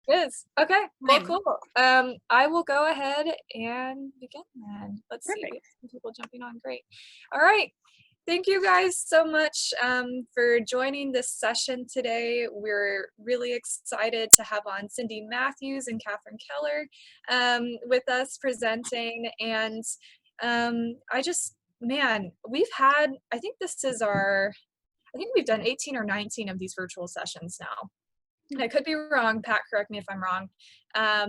It is. Okay, well, Fine. cool. I will go ahead and begin then. Let's see, we Perfect. have some people jumping on. Great. All right. Thank you guys so much for joining this session today. We're really excited to have on Cindy Matthews and Catherine Keller with us presenting. And man, I think I think we've done 18 or 19 of these virtual sessions now. I could be wrong. Pat, correct me if I'm wrong.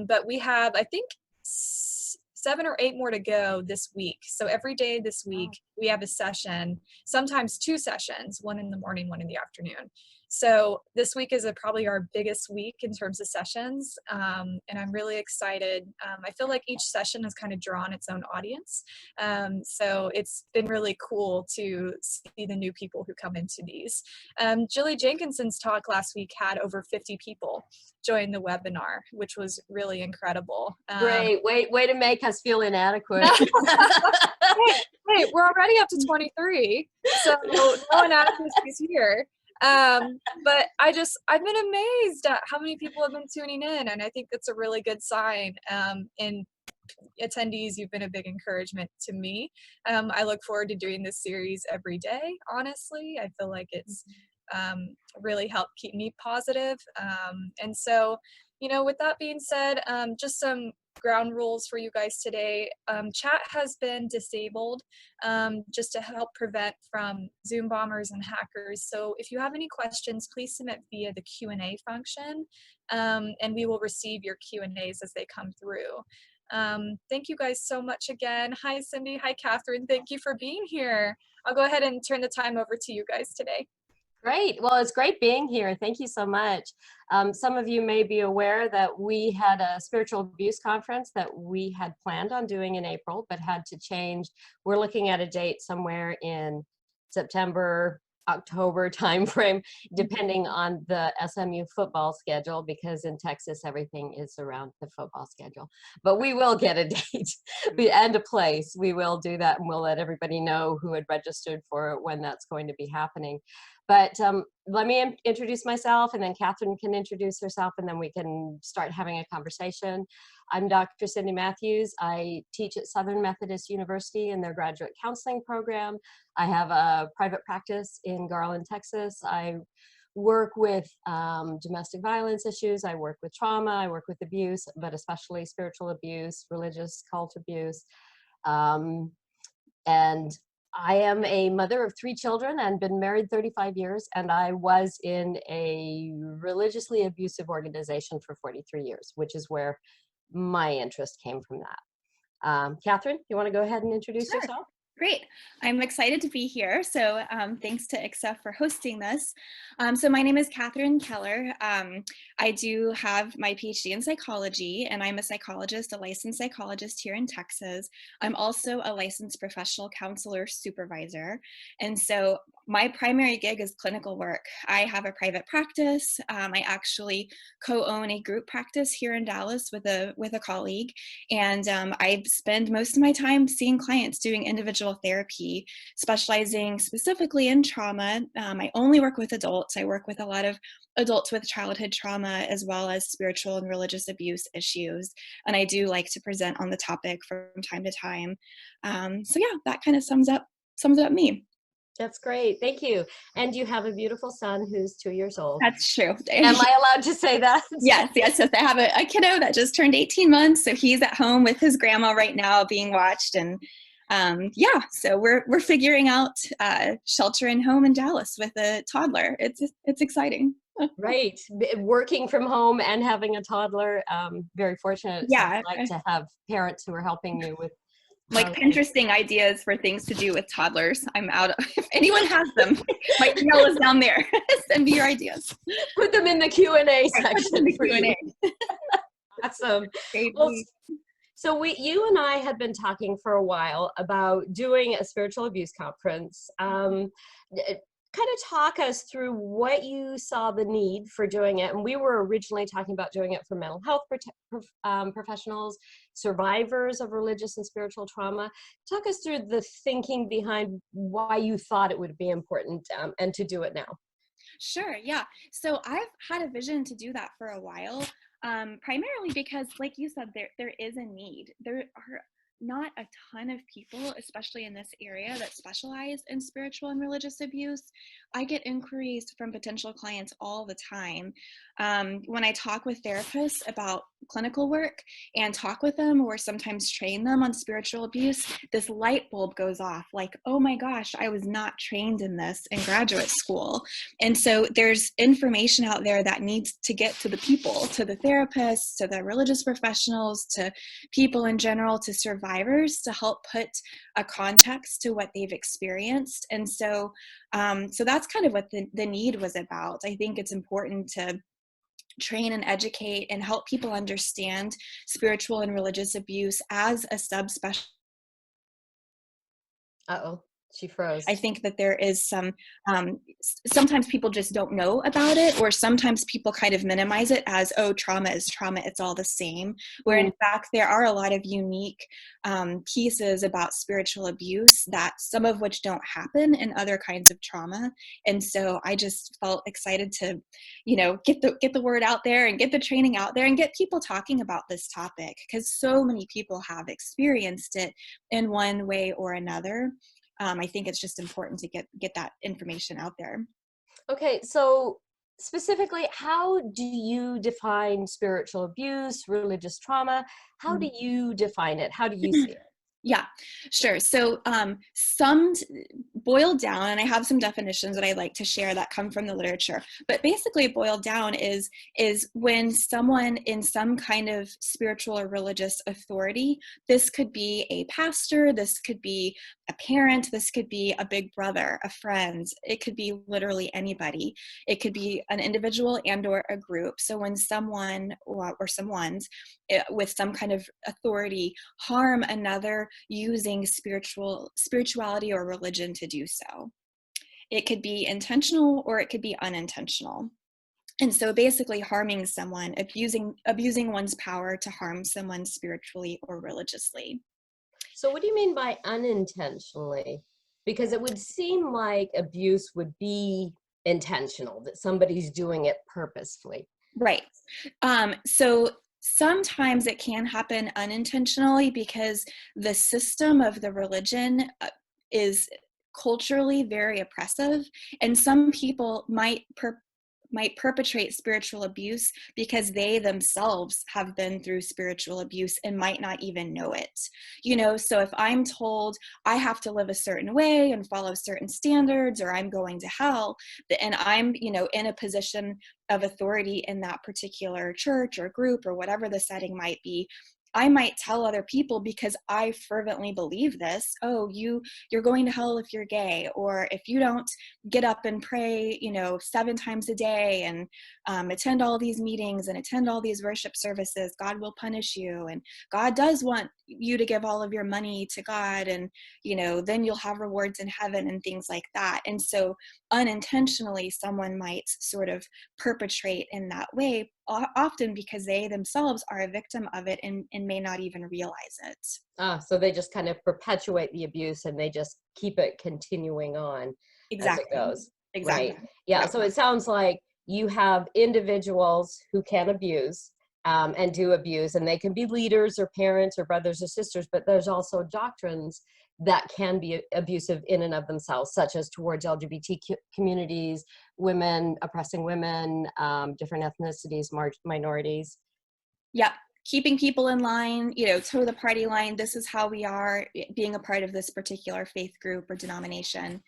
But we have, I think, 7 or 8 more to go this week. So every day this week, we have a session, sometimes 2 sessions, one in the morning, one in the afternoon. So this week is probably our biggest week in terms of sessions. And I'm really excited. I feel like each session has kind of drawn its own audience. So it's been really cool to see the new people who come into these. Jilly Jenkinson's talk last week had over 50 people join the webinar, which was really incredible. Great. Way to make us feel inadequate. Hey, we're already up to 23, so no inadequacies here. But I've been amazed at how many people have been tuning in, and I think that's a really good sign. And attendees, you've been a big encouragement to me. I look forward to doing this series every day, honestly. I feel like it's really helped keep me positive. And so, with that being said, just some ground rules for you guys today. Chat has been disabled just to help prevent from Zoom bombers and hackers. So if you have any questions, please submit via the Q&A function, and we will receive your Q&As as they come through. Thank you guys so much again. Hi, Cindy. Hi, Catherine. Thank you for being here. I'll go ahead and turn the time over to you guys today. Great. Well, it's great being here. Thank you so much. Some of you may be aware that we had a spiritual abuse conference that we had planned on doing in April, but had to change. We're looking at a date somewhere in September, October timeframe, depending on the SMU football schedule, because in Texas, everything is around the football schedule. But we will get a date and a place. We will do that, and we'll let everybody know who had registered for it when that's going to be happening. But let me introduce myself, and then Catherine can introduce herself, and then we can start having a conversation. I'm Dr. Cindy Matthews. I teach at Southern Methodist University in their graduate counseling program. I have a private practice in Garland, Texas. I work with domestic violence issues. I work with trauma. I work with abuse, but especially spiritual abuse, religious cult abuse. And I am a mother of 3 children and been married 35 years, and I was in a religiously abusive organization for 43 years, which is where my interest came from that. Catherine, you want to go ahead and introduce Sure. yourself? Great. I'm excited to be here. So thanks to ICSA for hosting this. So my name is Catherine Keller. I do have my PhD in psychology, and I'm a psychologist, a licensed psychologist here in Texas. I'm also a licensed professional counselor supervisor. And so my primary gig is clinical work. I have a private practice. I actually co-own a group practice here in Dallas with a colleague. And I spend most of my time seeing clients doing individual therapy, specializing specifically in trauma. I only work with adults. I work with a lot of adults with childhood trauma, as well as spiritual and religious abuse issues. And I do like to present on the topic from time to time. So yeah, that kind of sums up me. That's great. Thank you. And you have a beautiful son who's 2 years old. That's true. Am I allowed to say that? Yes. So I have a kiddo that just turned 18 months. So he's at home with his grandma right now being watched. And yeah, so we're figuring out shelter in home in Dallas with a toddler. It's exciting. Right. Working from home and having a toddler. Very fortunate. It Yeah. sounds like to have parents who are helping you with Like Pinteresting ideas for things to do with toddlers. I'm out of, if anyone has them, my email is down there. Send me your ideas. Put them in the Q&A section for Q&A. you. Awesome. Well, so you and I had been talking for a while about doing a spiritual abuse conference. Kind of talk us through what you saw the need for doing it. And we were originally talking about doing it for mental health professionals, survivors of religious and spiritual trauma. Talk us through the thinking behind why you thought it would be important and to do it now. Sure, yeah. So I've had a vision to do that for a while. Primarily because, like you said, there is a need. There are not a ton of people, especially in this area, that specialize in spiritual and religious abuse. I get inquiries from potential clients all the time. When I talk with therapists about clinical work and talk with them or sometimes train them on spiritual abuse, this light bulb goes off like, oh my gosh, I was not trained in this in graduate school. And so there's information out there that needs to get to the people, to the therapists, to the religious professionals, to people in general, to survivors, to help put a context to what they've experienced. And so so that's kind of what the need was about. I think it's important to train and educate and help people understand spiritual and religious abuse as a subspecialty. Uh-oh, she froze. I think that there is some, sometimes people just don't know about it, or sometimes people kind of minimize it as, oh, trauma is trauma, it's all the same. Where in fact, there are a lot of unique pieces about spiritual abuse, that some of which don't happen in other kinds of trauma. And so I just felt excited to, get the word out there and get the training out there and get people talking about this topic, because so many people have experienced it in one way or another. I think it's just important to get that information out there. Okay, so specifically, how do you define spiritual abuse, religious trauma? How do you define it? How do you see it? Yeah, sure. So some boiled down, and I have some definitions that I like to share that come from the literature, but basically boiled down is when someone in some kind of spiritual or religious authority, this could be a pastor, this could be a parent, this could be a big brother, a friend, it could be literally anybody. It could be an individual and or a group. So when someone or someone's with some kind of authority harm another using spirituality or religion to do so. It could be intentional or it could be unintentional. And so basically harming someone, abusing one's power to harm someone spiritually or religiously. So what do you mean by unintentionally? Because it would seem like abuse would be intentional, that somebody's doing it purposefully. Right. So sometimes it can happen unintentionally because the system of the religion is culturally very oppressive, and some people might perpetrate spiritual abuse because they themselves have been through spiritual abuse and might not even know it. So if I'm told I have to live a certain way and follow certain standards, or I'm going to hell, and I'm, in a position of authority in that particular church or group or whatever the setting might be, I might tell other people, because I fervently believe this, oh, you're going to hell if you're gay, or if you don't get up and pray, 7 times a day and attend all these meetings and attend all these worship services, God will punish you. And God does want you to give all of your money to God, and, then you'll have rewards in heaven and things like that. And so unintentionally, someone might sort of perpetrate in that way, often because they themselves are a victim of it and may not even realize it. So they just kind of perpetuate the abuse and they just keep it continuing on as it goes. Exactly. Right. Yeah. So it sounds like you have individuals who can abuse and do abuse, and they can be leaders or parents or brothers or sisters, but there's also doctrines that can be abusive in and of themselves, such as towards LGBT communities, women, oppressing women, different ethnicities, minorities. Yeah. Keeping people in line, toe the party line. This is how we are, being a part of this particular faith group or denomination.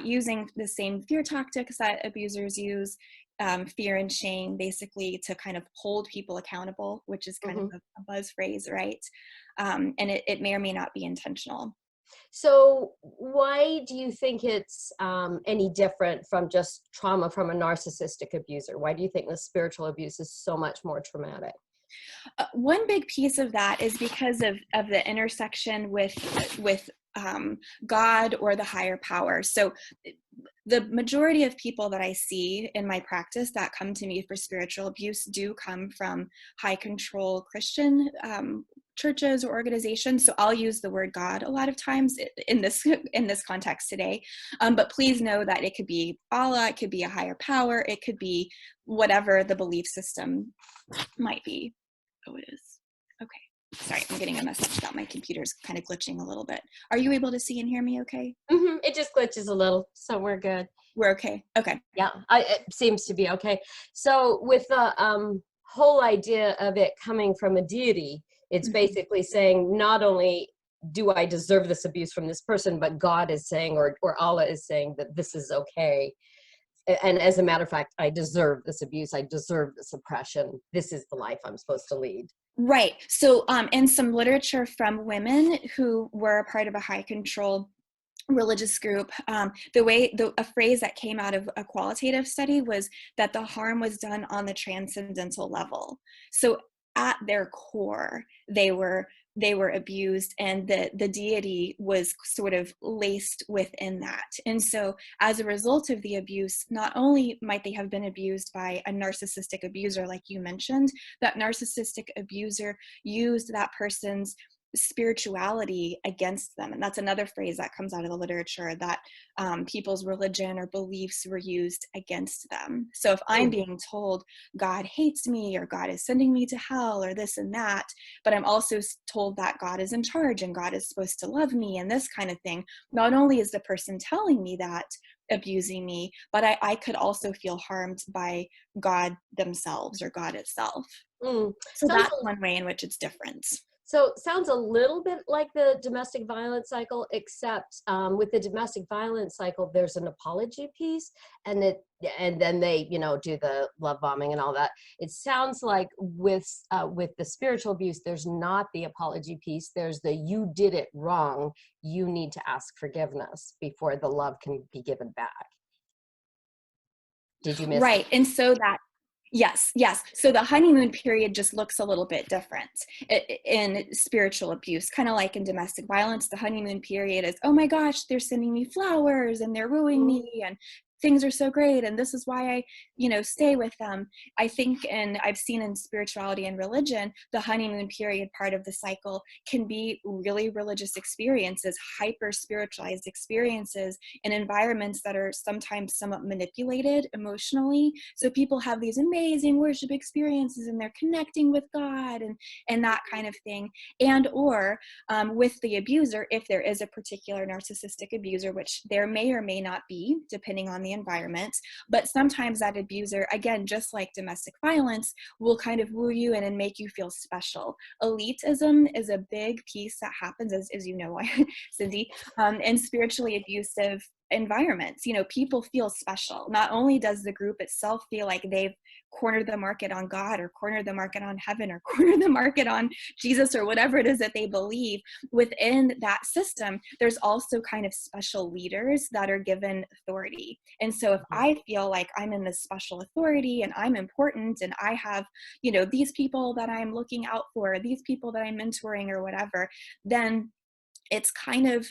Using the same fear tactics that abusers use, fear and shame, basically to kind of hold people accountable, which is kind of a buzz phrase, right? And it may or may not be intentional. So why do you think it's any different from just trauma from a narcissistic abuser? Why do you think the spiritual abuse is so much more traumatic? One big piece of that is because of the intersection with God or the higher power. So the majority of people that I see in my practice that come to me for spiritual abuse do come from high control Christian churches or organizations. So I'll use the word God a lot of times in this context today. But please know that it could be Allah, it could be a higher power, it could be whatever the belief system might be. Oh, it is. Okay. Sorry, I'm getting a message that my computer's kind of glitching a little bit. Are you able to see and hear me okay? It just glitches a little, so we're good. We're okay. Okay. Yeah, it seems to be okay. So with the whole idea of it coming from a deity, it's basically saying not only do I deserve this abuse from this person, but God is saying, or Allah is saying that this is okay. And as a matter of fact, I deserve this abuse. I deserve this oppression. This is the life I'm supposed to lead. Right. So in some literature from women who were a part of a high control religious group, a phrase that came out of a qualitative study was that the harm was done on the transcendental level. So at their core, they were abused, and the deity was sort of laced within that. And so as a result of the abuse, not only might they have been abused by a narcissistic abuser, like you mentioned, that narcissistic abuser used that person's spirituality against them. And that's another phrase that comes out of the literature, that people's religion or beliefs were used against them. So if I'm being told God hates me, or God is sending me to hell, or this and that, but I'm also told that God is in charge and God is supposed to love me and this kind of thing, not only is the person telling me that abusing me, but I could also feel harmed by God themselves or God itself. So that's one way in which it's different. So sounds a little bit like the domestic violence cycle, except with the domestic violence cycle, there's an apology piece, and then they, do the love bombing and all that. It sounds like with the spiritual abuse, there's not the apology piece. There's the you did it wrong. You need to ask forgiveness before the love can be given back. Did you miss? Right, and so that. Yes. So the honeymoon period just looks a little bit different in spiritual abuse, kind of like in domestic violence. The honeymoon period is, oh my gosh, they're sending me flowers and they're wooing me and things are so great, and this is why I, stay with them. I think, and I've seen in spirituality and religion, the honeymoon period part of the cycle can be really religious experiences, hyper spiritualized experiences in environments that are sometimes somewhat manipulated emotionally. So people have these amazing worship experiences and they're connecting with God and that kind of thing. And or with the abuser, if there is a particular narcissistic abuser, which there may or may not be, depending on the environment, but sometimes that abuser, again, just like domestic violence, will kind of woo you in and make you feel special. Elitism is a big piece that happens, as you know, Cindy, in spiritually abusive environments. People feel special. Not only does the group itself feel like they've cornered the market on God, or cornered the market on heaven, or cornered the market on Jesus, or whatever it is that they believe, within that system, there's also kind of special leaders that are given authority. And so if I feel like I'm in this special authority and I'm important and I have, these people that I'm looking out for, these people that I'm mentoring or whatever, then it's kind of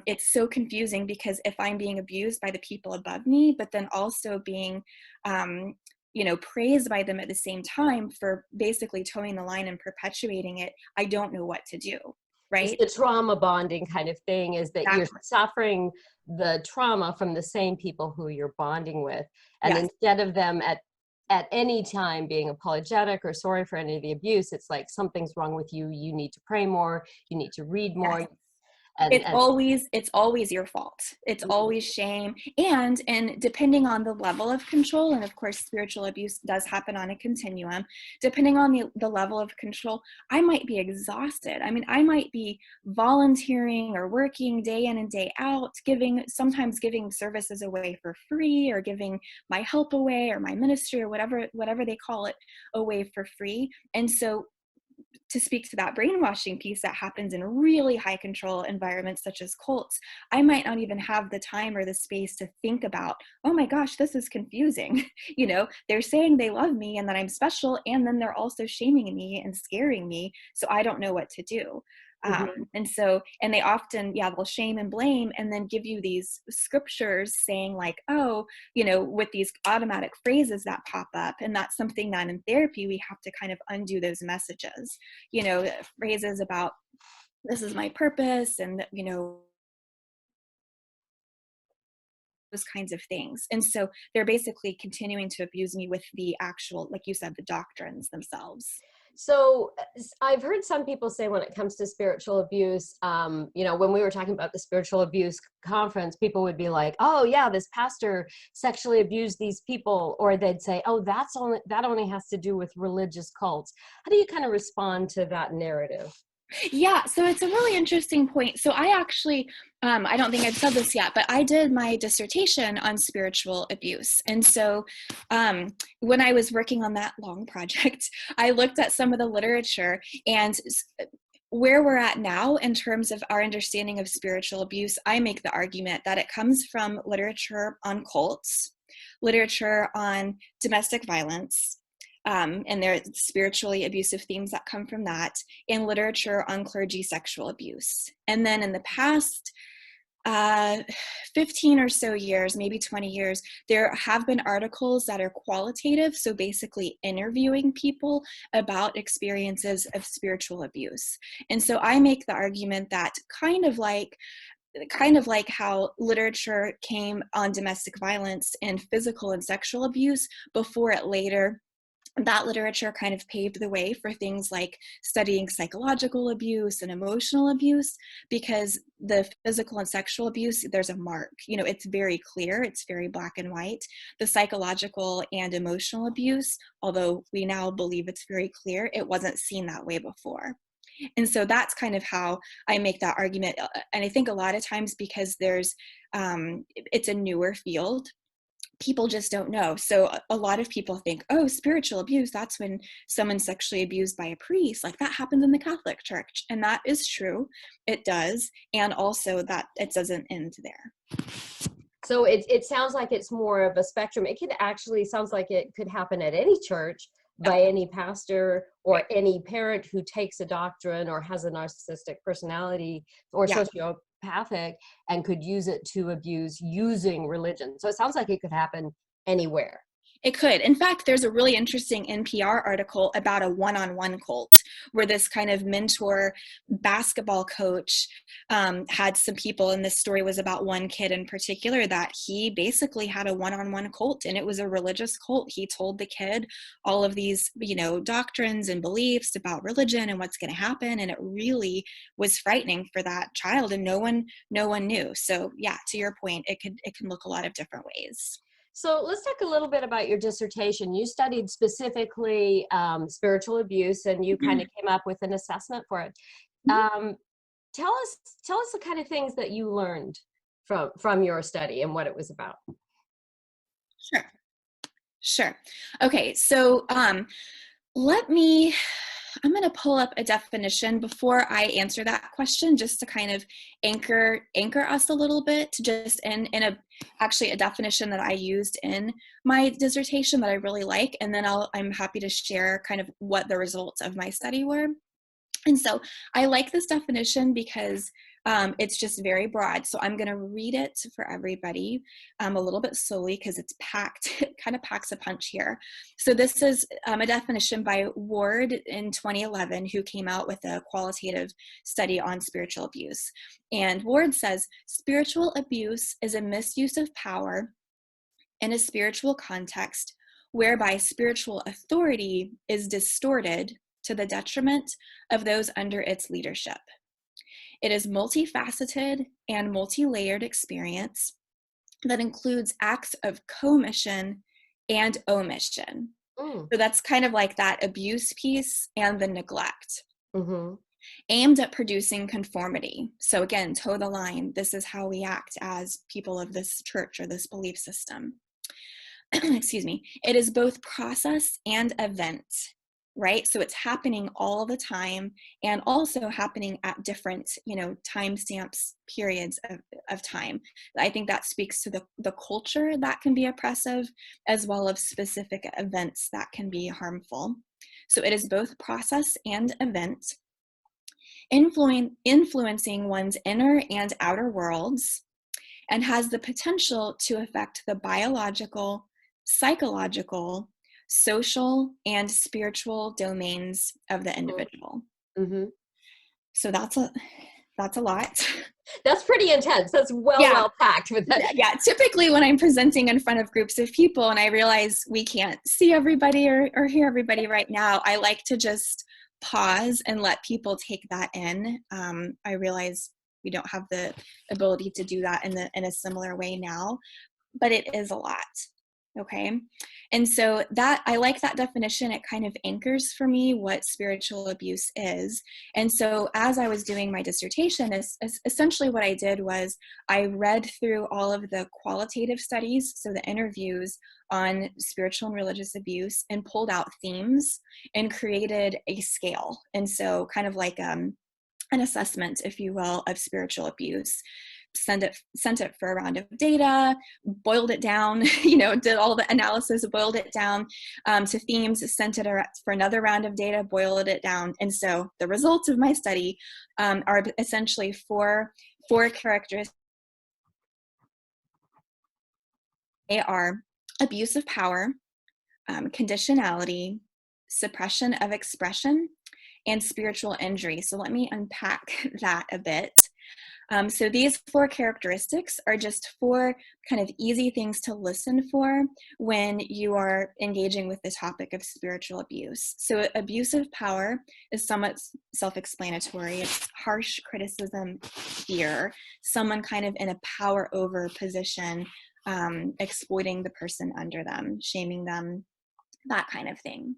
it's so confusing, because if I'm being abused by the people above me, but then also being, praised by them at the same time for basically towing the line and perpetuating it, I don't know what to do. Right? It's the trauma bonding kind of thing, is that you're suffering the trauma from the same people who you're bonding with. And instead of them at any time being apologetic or sorry for any of the abuse, it's like, something's wrong with you. You need to pray more. You need to read more. It's always your fault. It's always shame. And depending on the level of control, and of course, spiritual abuse does happen on a continuum, depending on the level of control, I might be exhausted. I mean, I might be volunteering or working day in and day out, sometimes giving services away for free, or giving my help away, or my ministry, or whatever they call it, away for free. And so, to speak to that brainwashing piece that happens in really high control environments such as cults, I might not even have the time or the space to think about, oh my gosh, this is confusing. They're saying they love me and that I'm special, and then they're also shaming me and scaring me, so I don't know what to do. Mhm. And so, and they often, yeah, they'll shame and blame and then give you these scriptures saying like, oh, you know, with these automatic phrases that pop up. And that's something that in therapy, we have to kind of undo those messages, you know, phrases about this is my purpose and, you know, those kinds of things. And so they're basically continuing to abuse me with the actual, like you said, the doctrines themselves. So I've heard some people say when it comes to spiritual abuse, you know, when we were talking about the spiritual abuse conference, people would be like, oh yeah, this pastor sexually abused these people. Or they'd say, oh, that only has to do with religious cults. How do you kind of respond to that narrative? Yeah, so it's a really interesting point. So I actually, I don't think I've said this yet, but I did my dissertation on spiritual abuse. And so when I was working on that long project, I looked at some of the literature and where we're at now in terms of our understanding of spiritual abuse. I make the argument that it comes from literature on cults, literature on domestic violence, and there are spiritually abusive themes that come from that, in literature on clergy sexual abuse. And then in the past 15 or so years, maybe 20 years, there have been articles that are qualitative, so basically interviewing people about experiences of spiritual abuse. And so I make the argument that kind of like how literature came on domestic violence and physical and sexual abuse before it later, that literature kind of paved the way for things like studying psychological abuse and emotional abuse, because the physical and sexual abuse, there's a mark, you know, it's very clear, it's very black and white. The psychological and emotional abuse, although we now believe it's very clear, it wasn't seen that way before. And so that's kind of how I make that argument. And I think a lot of times because it's a newer field, people just don't know. So a lot of people think, oh, spiritual abuse, that's when someone's sexually abused by a priest. Like that happens in the Catholic Church. And that is true. It does. And also that it doesn't end there. So it sounds like it's more of a spectrum. It could actually sounds like it could happen at any church by any pastor or any parent who takes a doctrine or has a narcissistic personality or sociopathic and could use it to abuse using religion. So it sounds like it could happen anywhere. It could. In fact, there's a really interesting NPR article about a one-on-one cult where this kind of mentor basketball coach had some people, and this story was about one kid in particular that he basically had a one-on-one cult, and it was a religious cult. He told the kid all of these, you know, doctrines and beliefs about religion and what's going to happen, and it really was frightening for that child, and no one knew. So yeah, to your point, it can look a lot of different ways. So let's talk a little bit about your dissertation. You studied specifically spiritual abuse, and you kind of came up with an assessment for it. Tell us the kind of things that you learned from your study and what it was about. Sure. Okay, so I'm going to pull up a definition before I answer that question, just to kind of anchor us a little bit, just in actually a definition that I used in my dissertation that I really like, and then I'm happy to share kind of what the results of my study were. And so I like this definition because it's just very broad. So I'm going to read it for everybody a little bit slowly because it's packed, it kind of packs a punch here. So this is a definition by Ward in 2011, who came out with a qualitative study on spiritual abuse. And Ward says, spiritual abuse is a misuse of power in a spiritual context whereby spiritual authority is distorted to the detriment of those under its leadership. It is multifaceted and multi-layered experience that includes acts of commission and omission. So that's kind of like that abuse piece and the neglect. Aimed at producing conformity. So again, toe the line. This is how we act as people of this church or this belief system. Excuse me. It is both process and event. Right? So it's happening all the time and also happening at different, timestamps, periods of time. I think that speaks to the culture that can be oppressive, as well as specific events that can be harmful. So it is both process and event. influencing one's inner and outer worlds, and has the potential to affect the biological, psychological, social, and spiritual domains of the individual. Mm-hmm. So that's a lot. That's pretty intense. That's well packed with that. Yeah, typically when I'm presenting in front of groups of people and I realize we can't see everybody or hear everybody right now, I like to just pause and let people take that in. I realize we don't have the ability to do that in a similar way now, but it is a lot. Okay. And so that, I like that definition. It kind of anchors for me what spiritual abuse is. And so as I was doing my dissertation, essentially what I did was I read through all of the qualitative studies, so the interviews on spiritual and religious abuse, and pulled out themes and created a scale. And so kind of like an assessment, if you will, of spiritual abuse. Sent it for a round of data, boiled it down, did all the analysis, boiled it down to themes, sent it for another round of data, boiled it down. And so the results of my study are essentially four characteristics. They are abuse of power, conditionality, suppression of expression, and spiritual injury. So let me unpack that a bit. So these four characteristics are just four kind of easy things to listen for when you are engaging with the topic of spiritual abuse. So abuse of power is somewhat self-explanatory. It's harsh criticism, fear, someone kind of in a power over position, exploiting the person under them, shaming them, that kind of thing.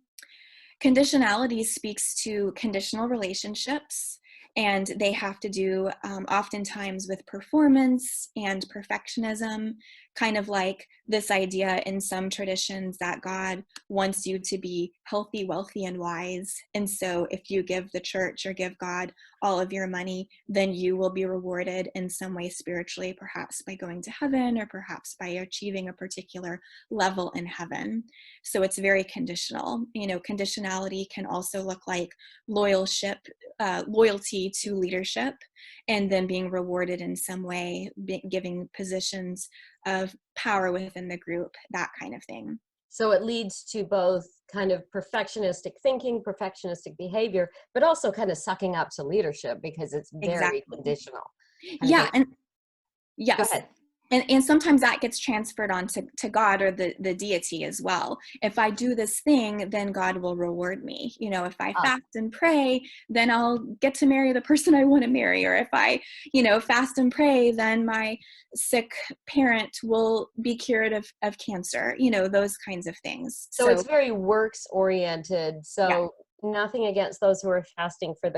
Conditionality speaks to conditional relationships, and they have to do oftentimes with performance and perfectionism, kind of like this idea in some traditions that God wants you to be healthy, wealthy, and wise. And so if you give the church or give God all of your money, then you will be rewarded in some way spiritually, perhaps by going to heaven or perhaps by achieving a particular level in heaven. So it's very conditional. Conditionality can also look like loyalty to leadership, and then being rewarded in some way, giving positions of power within the group, that kind of thing. So it leads to both kind of perfectionistic thinking, perfectionistic behavior, but also kind of sucking up to leadership because it's very conditional. Yeah, and yes. Go ahead. And sometimes that gets transferred on to God or the deity as well. If I do this thing, then God will reward me. If I fast and pray, then I'll get to marry the person I want to marry. Or if I, fast and pray, then my sick parent will be cured of cancer, those kinds of things. So it's very works oriented. So nothing against those who are fasting for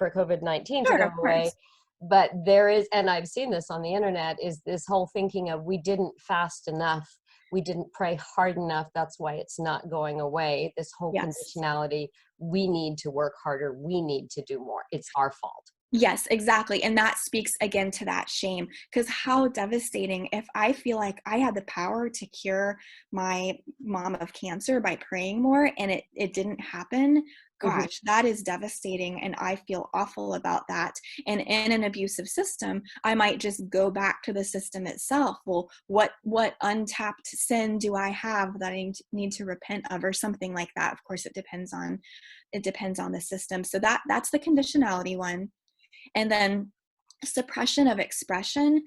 COVID-19 to go away. But there is, and I've seen this on the internet, is this whole thinking of we didn't fast enough, we didn't pray hard enough, that's why it's not going away. This whole conditionality, we need to work harder, we need to do more, it's our fault. Yes, exactly. And that speaks again to that shame, because how devastating if I feel like I had the power to cure my mom of cancer by praying more and it didn't happen. Gosh, that is devastating. And I feel awful about that. And in an abusive system, I might just go back to the system itself. Well, what untapped sin do I have that I need to repent of, or something like that? Of course, it depends on the system. So that's the conditionality one. And then suppression of expression.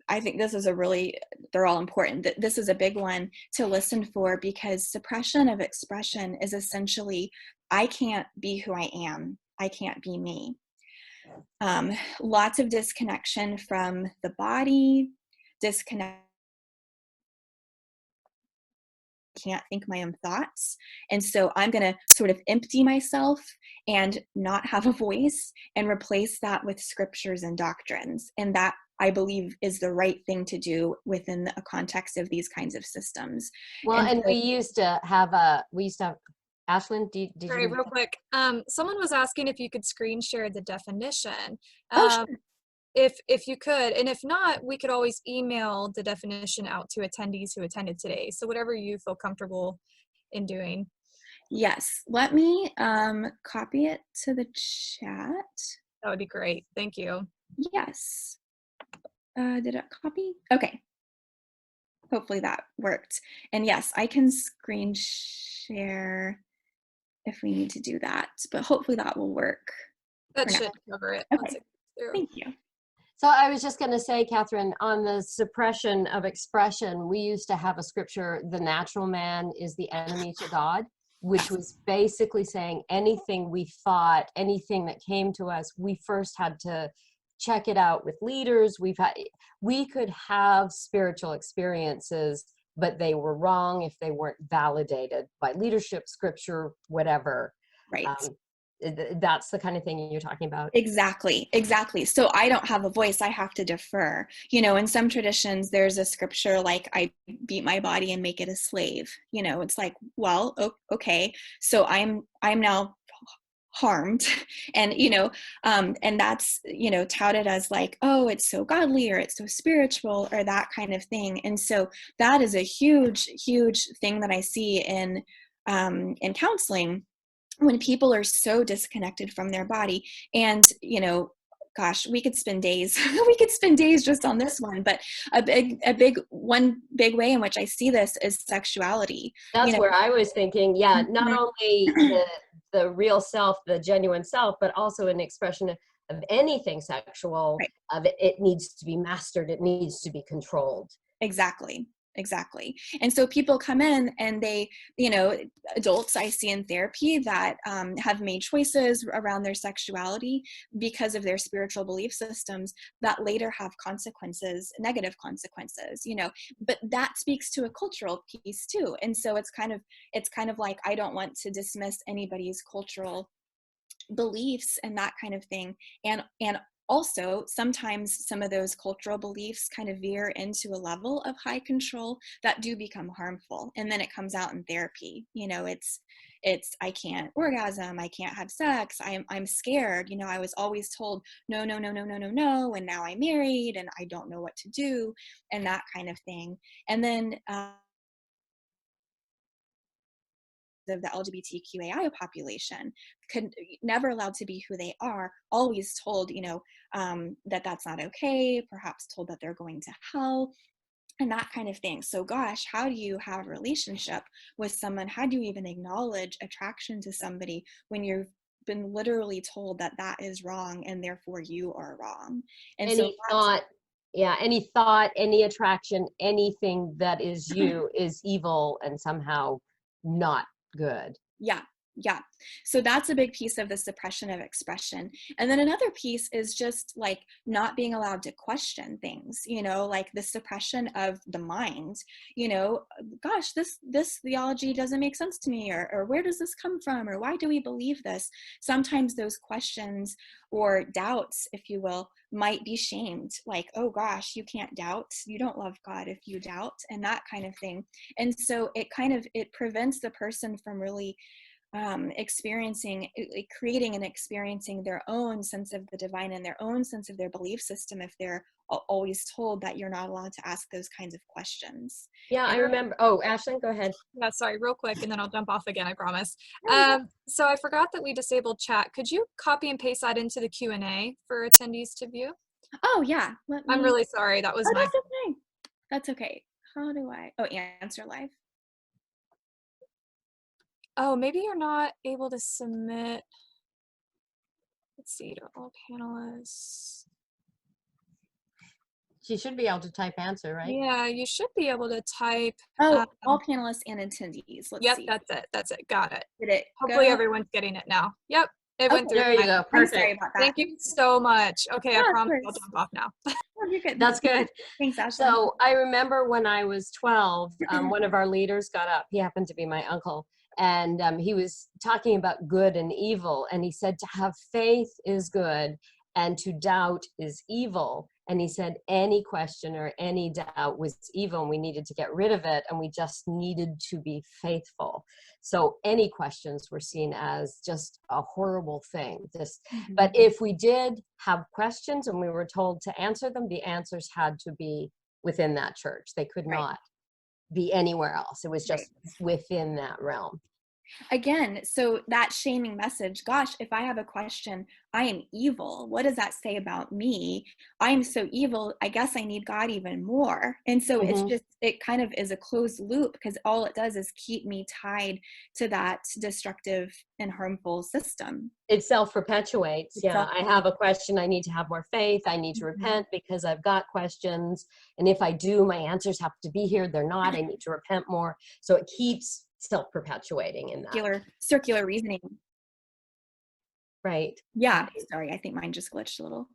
I think this is a really, they're all important. This is a big one to listen for, because suppression of expression is essentially, I can't be who I am. I can't be me. Lots of disconnection from the body, can't think my own thoughts. And so I'm going to sort of empty myself and not have a voice and replace that with scriptures and doctrines. And that, I believe, is the right thing to do within a context of these kinds of systems. Well, and we used to have Ashlyn, did Sorry, you? real quick. Someone was asking if you could screen share the definition. Sure. If you could, and if not, we could always email the definition out to attendees who attended today. So whatever you feel comfortable in doing. Yes, let me copy it to the chat. That would be great. Thank you. Yes. Did it copy? Okay. Hopefully that worked. And yes, I can screen share if we need to do that, but hopefully that will work That for now. should cover it. Okay. Once it goes through. Thank you. So I was just going to say, Catherine, on the suppression of expression, we used to have a scripture, the natural man is the enemy to God, which was basically saying anything we thought, anything that came to us, we first had to check it out with leaders. We could have spiritual experiences, but they were wrong if they weren't validated by leadership, scripture, whatever. Right. That's the kind of thing you're talking about. Exactly. So I don't have a voice. I have to defer. You know, in some traditions, there's a scripture like, I beat my body and make it a slave. You know, it's like, well, okay. So I'm now harmed and and that's touted as like, oh, it's so godly or it's so spiritual or that kind of thing. And so that is a huge thing that I see in counseling, when people are so disconnected from their body. And gosh, we could spend days just on this one, but a big way in which I see this is sexuality. That's where I was thinking, yeah, not only the real self, the genuine self, but also an expression of anything sexual. Right. Of it needs to be mastered, it needs to be controlled. Exactly. And so people come in and they, adults I see in therapy that have made choices around their sexuality because of their spiritual belief systems that later have consequences, negative consequences, but that speaks to a cultural piece too. And so it's kind of like, I don't want to dismiss anybody's cultural beliefs and that kind of thing. And also, sometimes some of those cultural beliefs kind of veer into a level of high control that do become harmful. And then it comes out in therapy. It's I can't orgasm, I can't have sex, I'm scared. I was always told no. And now I'm married and I don't know what to do and that kind of thing. And then of the LGBTQAI population, never allowed to be who they are, always told, that that's not okay, perhaps told that they're going to hell, and that kind of thing. So gosh, how do you have a relationship with someone? How do you even acknowledge attraction to somebody when you've been literally told that that is wrong and therefore you are wrong? And any thought, any attraction, anything that is you is evil and somehow not good. Yeah. So that's a big piece of the suppression of expression. And then another piece is just like not being allowed to question things, like the suppression of the mind, gosh, this theology doesn't make sense to me, or where does this come from? Or why do we believe this? Sometimes those questions or doubts, if you will, might be shamed, like, oh gosh, you can't doubt, you don't love God if you doubt, and that kind of thing. And so it prevents the person from really creating and experiencing their own sense of the divine and their own sense of their belief system if they're always told that you're not allowed to ask those kinds of questions. Yeah, I remember. Oh, Ashlyn, go ahead. Yeah, sorry, real quick, and then I'll jump off again, I promise. So I forgot that we disabled chat. Could you copy and paste that into the Q&A for attendees to view? Oh, yeah. I'm really sorry. That was my... That's okay. That's okay. How do I... Oh, answer live. Oh, maybe you're not able to submit. Let's see, to all panelists. She should be able to type answer, right? Yeah, you should be able to type. Oh, all panelists and attendees. Let's see. Yep, that's it. Got it. Did it Hopefully go? everyone's getting it now. Yep, it went through. There you go. Perfect. I'm sorry about that. Thank you so much. Okay, Yeah, I promise I'll course. jump off now. Oh, you're good. That's good. Thanks, Ashlyn. So I remember when I was 12, one of our leaders got up. He happened to be my uncle. And he was talking about good and evil. And he said to have faith is good and to doubt is evil. And he said any question or any doubt was evil and we needed to get rid of it. And we just needed to be faithful. So any questions were seen as just a horrible thing. But if we did have questions and we were told to answer them, the answers had to be within that church. They could not be anywhere else. It was just within that realm. Again, so that shaming message, gosh, if I have a question, I am evil. What does that say about me? I am so evil. I guess I need God even more. And so it's Mhm. just, it kind of is a closed loop because all it does is keep me tied to that destructive and harmful system. It self-perpetuates. It's Yeah, self. I have a question, I need to have more faith, I need to Mhm. repent because I've got questions. And if I do, my answers have to be here. They're not. I need to repent more. So it keeps self-perpetuating in that. Circular reasoning. Right. Yeah, Right. sorry, I think mine just glitched a little.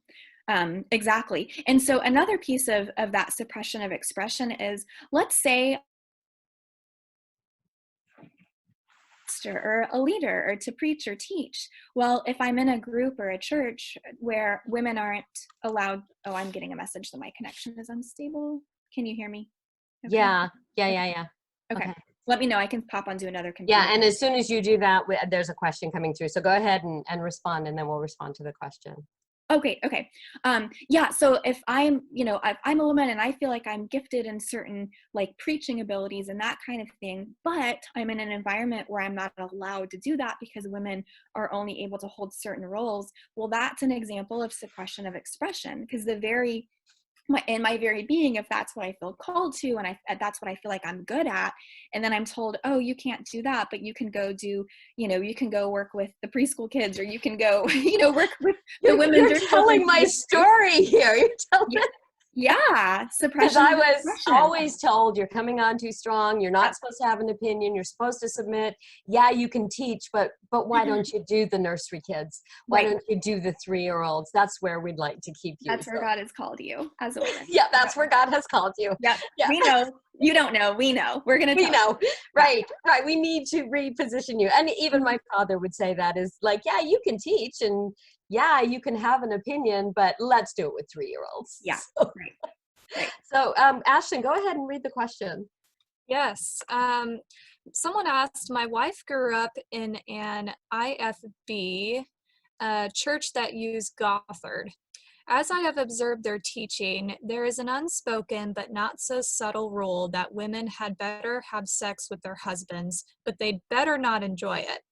Exactly. And so another piece of that suppression of expression is, let's say or a leader or to preach or teach. Well, if I'm in a group or a church where women aren't allowed, oh, I'm getting a message that my connection is unstable. Can you hear me? Okay. Yeah. Yeah. Okay. Yeah. Yeah. Okay. Okay. Let me know. I can pop onto another Yeah. computer. And as soon as you do that, there's a question coming through. So go ahead and respond, and then we'll respond to the question. Okay. Okay. Yeah. So if I'm, if I'm a woman and I feel like I'm gifted in certain like preaching abilities and that kind of thing, but I'm in an environment where I'm not allowed to do that because women are only able to hold certain roles. Well, that's an example of suppression of expression because in my very being, if that's what I feel called to, and that's what I feel like I'm good at, and then I'm told, oh, you can't do that, but you can go do, you can go work with the preschool kids, or you can go, work with the women You're or children's telling my ministry. story here. You're telling Yeah, yeah, Because suppression I of was expression. always told you're coming on too strong. You're not Yep. supposed to have an opinion. You're supposed to submit. Yeah, you can teach, but why don't you do the nursery kids? Why Right. don't you do the 3-year-olds? That's where we'd like to keep you. That's where So, God has called you as a woman. yeah, Yep. that's where God has called you. Yep. Yeah, We know. You don't know. We know. We're gonna we tell you. know. Yeah. Right, right. We need to reposition you. And even my father would say that is like, yeah, you can teach and yeah, you can have an opinion, but let's do it with 3-year-olds. Yeah. Right. Right. So, Ashlyn, go ahead and read the question. Yes. Someone asked, my wife grew up in an IFB church that used Gothard. As I have observed their teaching, there is an unspoken but not so subtle rule that women had better have sex with their husbands, but they'd better not enjoy it.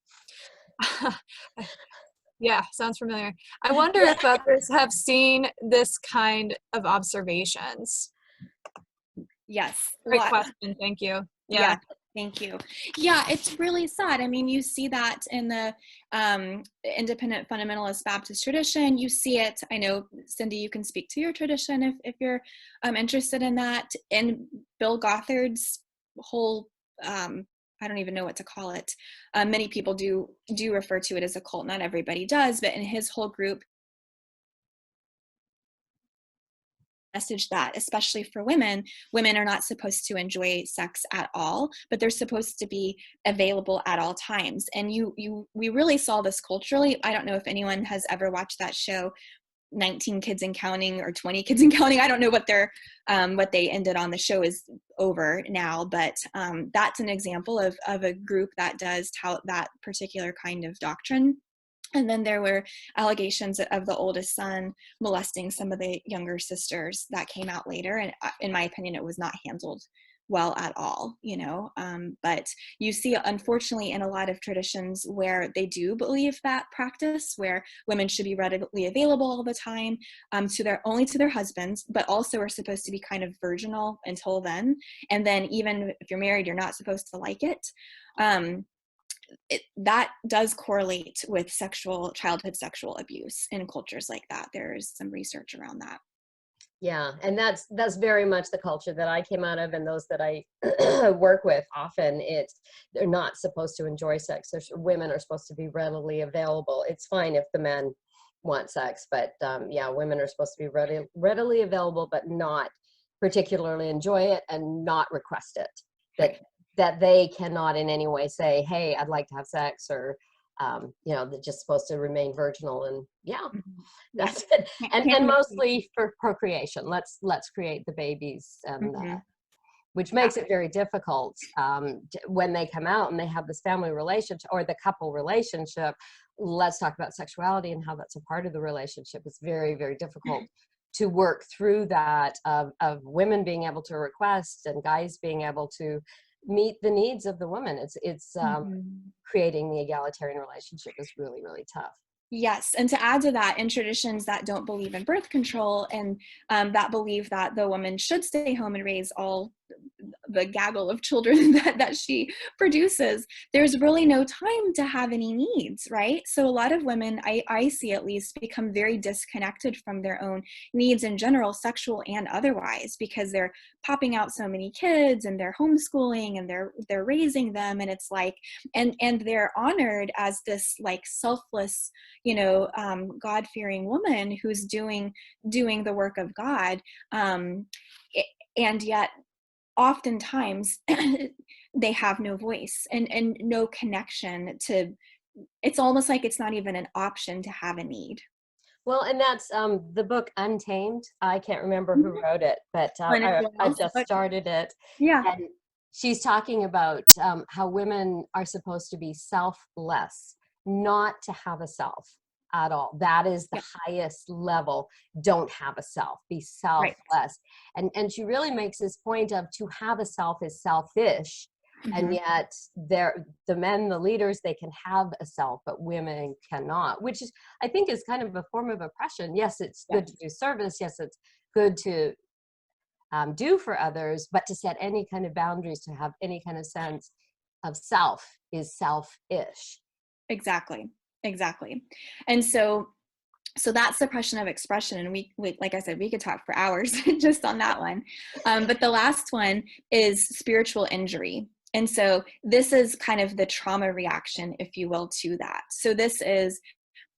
Yeah, sounds familiar. I wonder if others have seen this kind of observations. Yes. Great Well, question. Thank you. yeah, Yeah. thank you. Yeah, it's really sad. I mean, you see that in the independent fundamentalist Baptist tradition. You see it. I know, Cindy, you can speak to your tradition if you're interested in that. In Bill Gothard's whole, I don't even know what to call it. Many people do refer to it as a cult. Not everybody does, but in his whole group, message that especially for women are not supposed to enjoy sex at all, but they're supposed to be available at all times. And we really saw this culturally. I don't know if anyone has ever watched that show 19 Kids and Counting or 20 Kids and Counting. I don't know what what they ended on. The show is over now, but that's an example of a group that does tout that particular kind of doctrine. And then there were allegations of the oldest son molesting some of the younger sisters that came out later. And in my opinion, it was not handled well at all, but you see, unfortunately, in a lot of traditions where they do believe that practice, where women should be readily available all the time only to their husbands, but also are supposed to be kind of virginal until then. And then even if you're married, you're not supposed to like it. That does correlate with childhood sexual abuse in cultures like that. There's some research around that. Yeah, and that's very much the culture that I came out of, and those that I work with. Often, they're not supposed to enjoy sex. Women are supposed to be readily available. It's fine if the men want sex, but yeah, women are supposed to be readily available, but not particularly enjoy it and not request it. That they cannot in any way say, "Hey, I'd like to have sex," or they're just supposed to remain virginal. And yeah, that's it. And mostly for procreation. Let's create the babies, and which makes it very difficult when they come out and they have this family relationship or the couple relationship. Let's talk about sexuality and how that's a part of the relationship. It's very, very difficult to work through that of women being able to request and guys being able to meet the needs of the woman. It's Mhm. creating the egalitarian relationship is really, really tough. Yes, and to add to that, in traditions that don't believe in birth control and that believe that the woman should stay home and raise all the gaggle of children that she produces, there's really no time to have any needs, right? So a lot of women, I see at least, become very disconnected from their own needs in general, sexual and otherwise, because they're popping out so many kids and they're homeschooling and they're raising them, and it's like, and they're honored as this like selfless, God-fearing woman who's doing the work of God, um, and yet oftentimes they have no voice and no connection to. It's almost like it's not even an option to have a need. Well, and that's the book Untamed. I can't remember who Mhm. wrote it, but Glennon I've Doyle's just book. started it. Yeah, And she's talking about how women are supposed to be selfless, not to have a self at all. That is the yeah, highest level. Don't have a self, be right. selfless. And she really makes this point of to have a self is selfish. And Mhm. yet the men, the leaders, they can have a self, but women cannot, which is, I think, is kind of a form of oppression. Yes, it's good to Yes. do service. Yes, it's good to do for others, but to set any kind of boundaries, to have any kind of sense of self is selfish. Exactly. Exactly. And so that's suppression of expression, and we like I said, we could talk for hours just on that one. But the last one is spiritual injury, and so this is kind of the trauma reaction, if you will, to that. So this is,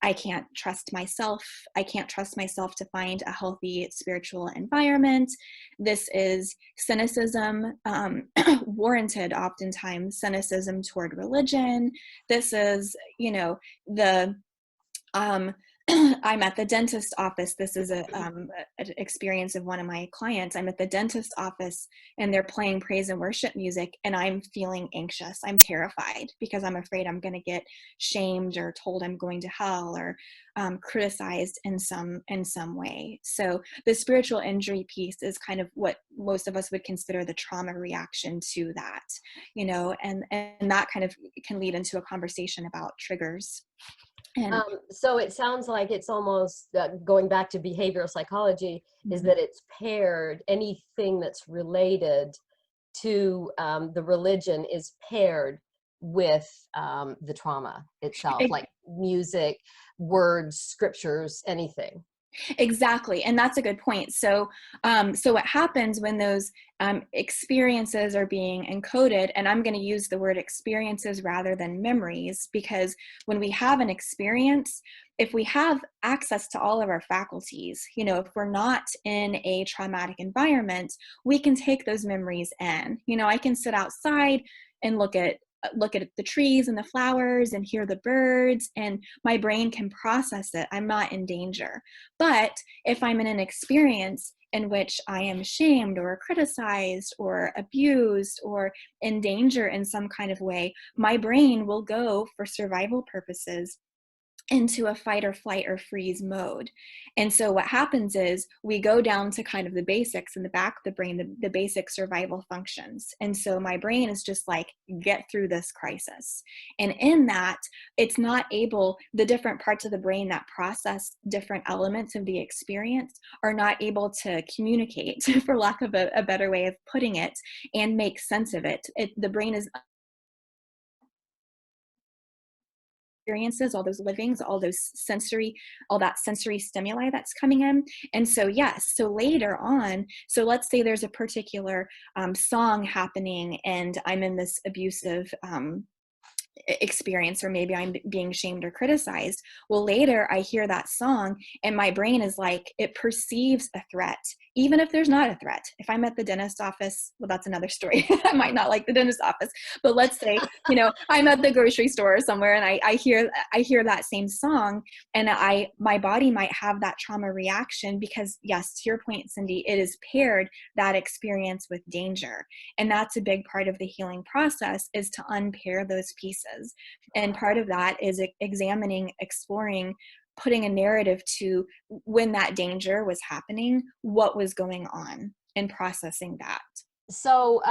I can't trust myself. I can't trust myself to find a healthy spiritual environment. This is cynicism, warranted oftentimes, cynicism toward religion. This is, the um, I'm at the dentist office. This is an experience of one of my clients. I'm at the dentist office and they're playing praise and worship music, and I'm feeling anxious. I'm terrified because I'm afraid I'm going to get shamed or told I'm going to hell or criticized in some way. So the spiritual injury piece is kind of what most of us would consider the trauma reaction to that, and that kind of can lead into a conversation about triggers. And So it sounds like it's almost going back to behavioral psychology, is mhm. that it's paired, anything that's related to the religion is paired with the trauma itself, like music, words, scriptures, anything. Exactly, and that's a good point. So what happens when those experiences are being encoded, and I'm going to use the word experiences rather than memories, because when we have an experience, if we have access to all of our faculties, if we're not in a traumatic environment, we can take those memories in. I can sit outside and look at the trees and the flowers and hear the birds, and my brain can process it. I'm not in danger. But if I'm in an experience in which I am shamed or criticized or abused or in danger in some kind of way, my brain will go, for survival purposes, into a fight or flight or freeze mode. And so what happens is we go down to kind of the basics in the back of the brain, the basic survival functions. And so my brain is just like, get through this crisis. And in that, it's not able, the different parts of the brain that process different elements of the experience are not able to communicate, for lack of a better way of putting it, and make sense of it. The brain is experiences, all those livings, all that sensory stimuli that's coming in. And so, yes, so later on, so let's say there's a particular song happening and I'm in this abusive experience, or maybe I'm being shamed or criticized. Well, later I hear that song and my brain is like, it perceives a threat, even if there's not a threat. If I'm at the dentist office, well, that's another story. I might not like the dentist office, but let's say, I'm at the grocery store or somewhere and I hear that same song, and my body might have that trauma reaction because, yes, to your point, Cindy, it is paired that experience with danger. And that's a big part of the healing process, is to unpair those pieces. And part of that is examining, exploring, putting a narrative to when that danger was happening, what was going on, and processing that. So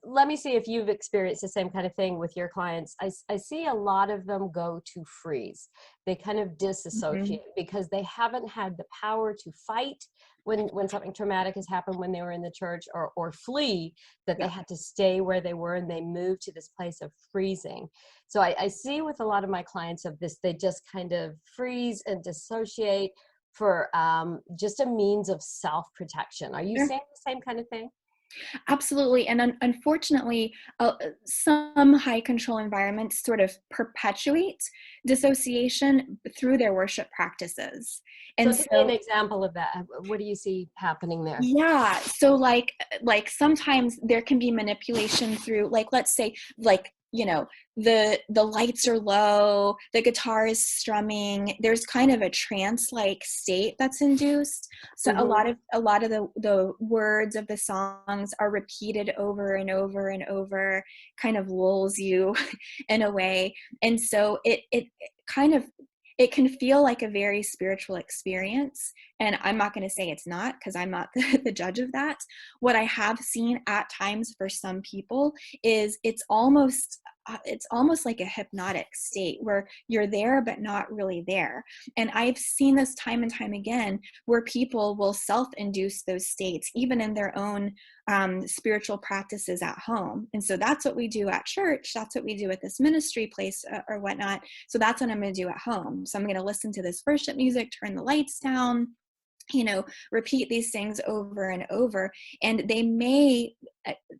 let me see if you've experienced the same kind of thing with your clients. I see a lot of them go to freeze. They kind of Mhm. disassociate because they haven't had the power to fight when something traumatic has happened when they were in the church, or flee, that they Yeah. had to stay where they were and they moved to this place of freezing. So I see with a lot of my clients of this, they just kind of freeze and dissociate for just a means of self-protection. Are you Sure. seeing the same kind of thing? Absolutely. And unfortunately, some high control environments sort of perpetuate dissociation through their worship practices. So And give me an so, example of that. What do you see happening there? yeah, so like sometimes there can be manipulation through, like, let's say, like, the lights are low, the guitar is strumming, there's kind of a trance like state that's induced. So a Hmm. lot of the words of the songs are repeated over and over and over, kind of lulls you in a way. And so it kind of, it can feel like a very spiritual experience, and I'm not going to say it's not, because I'm not the judge of that. What I have seen at times for some people is it's almost like a hypnotic state where you're there but not really there. And I've seen this time and time again where people will self-induce those states even in their own spiritual practices at home. And so that's what we do at church, that's what we do at this ministry place, or whatnot. So that's what I'm going to do at home. So I'm going to listen to this worship music, turn the lights down, repeat these things over and over. And they may,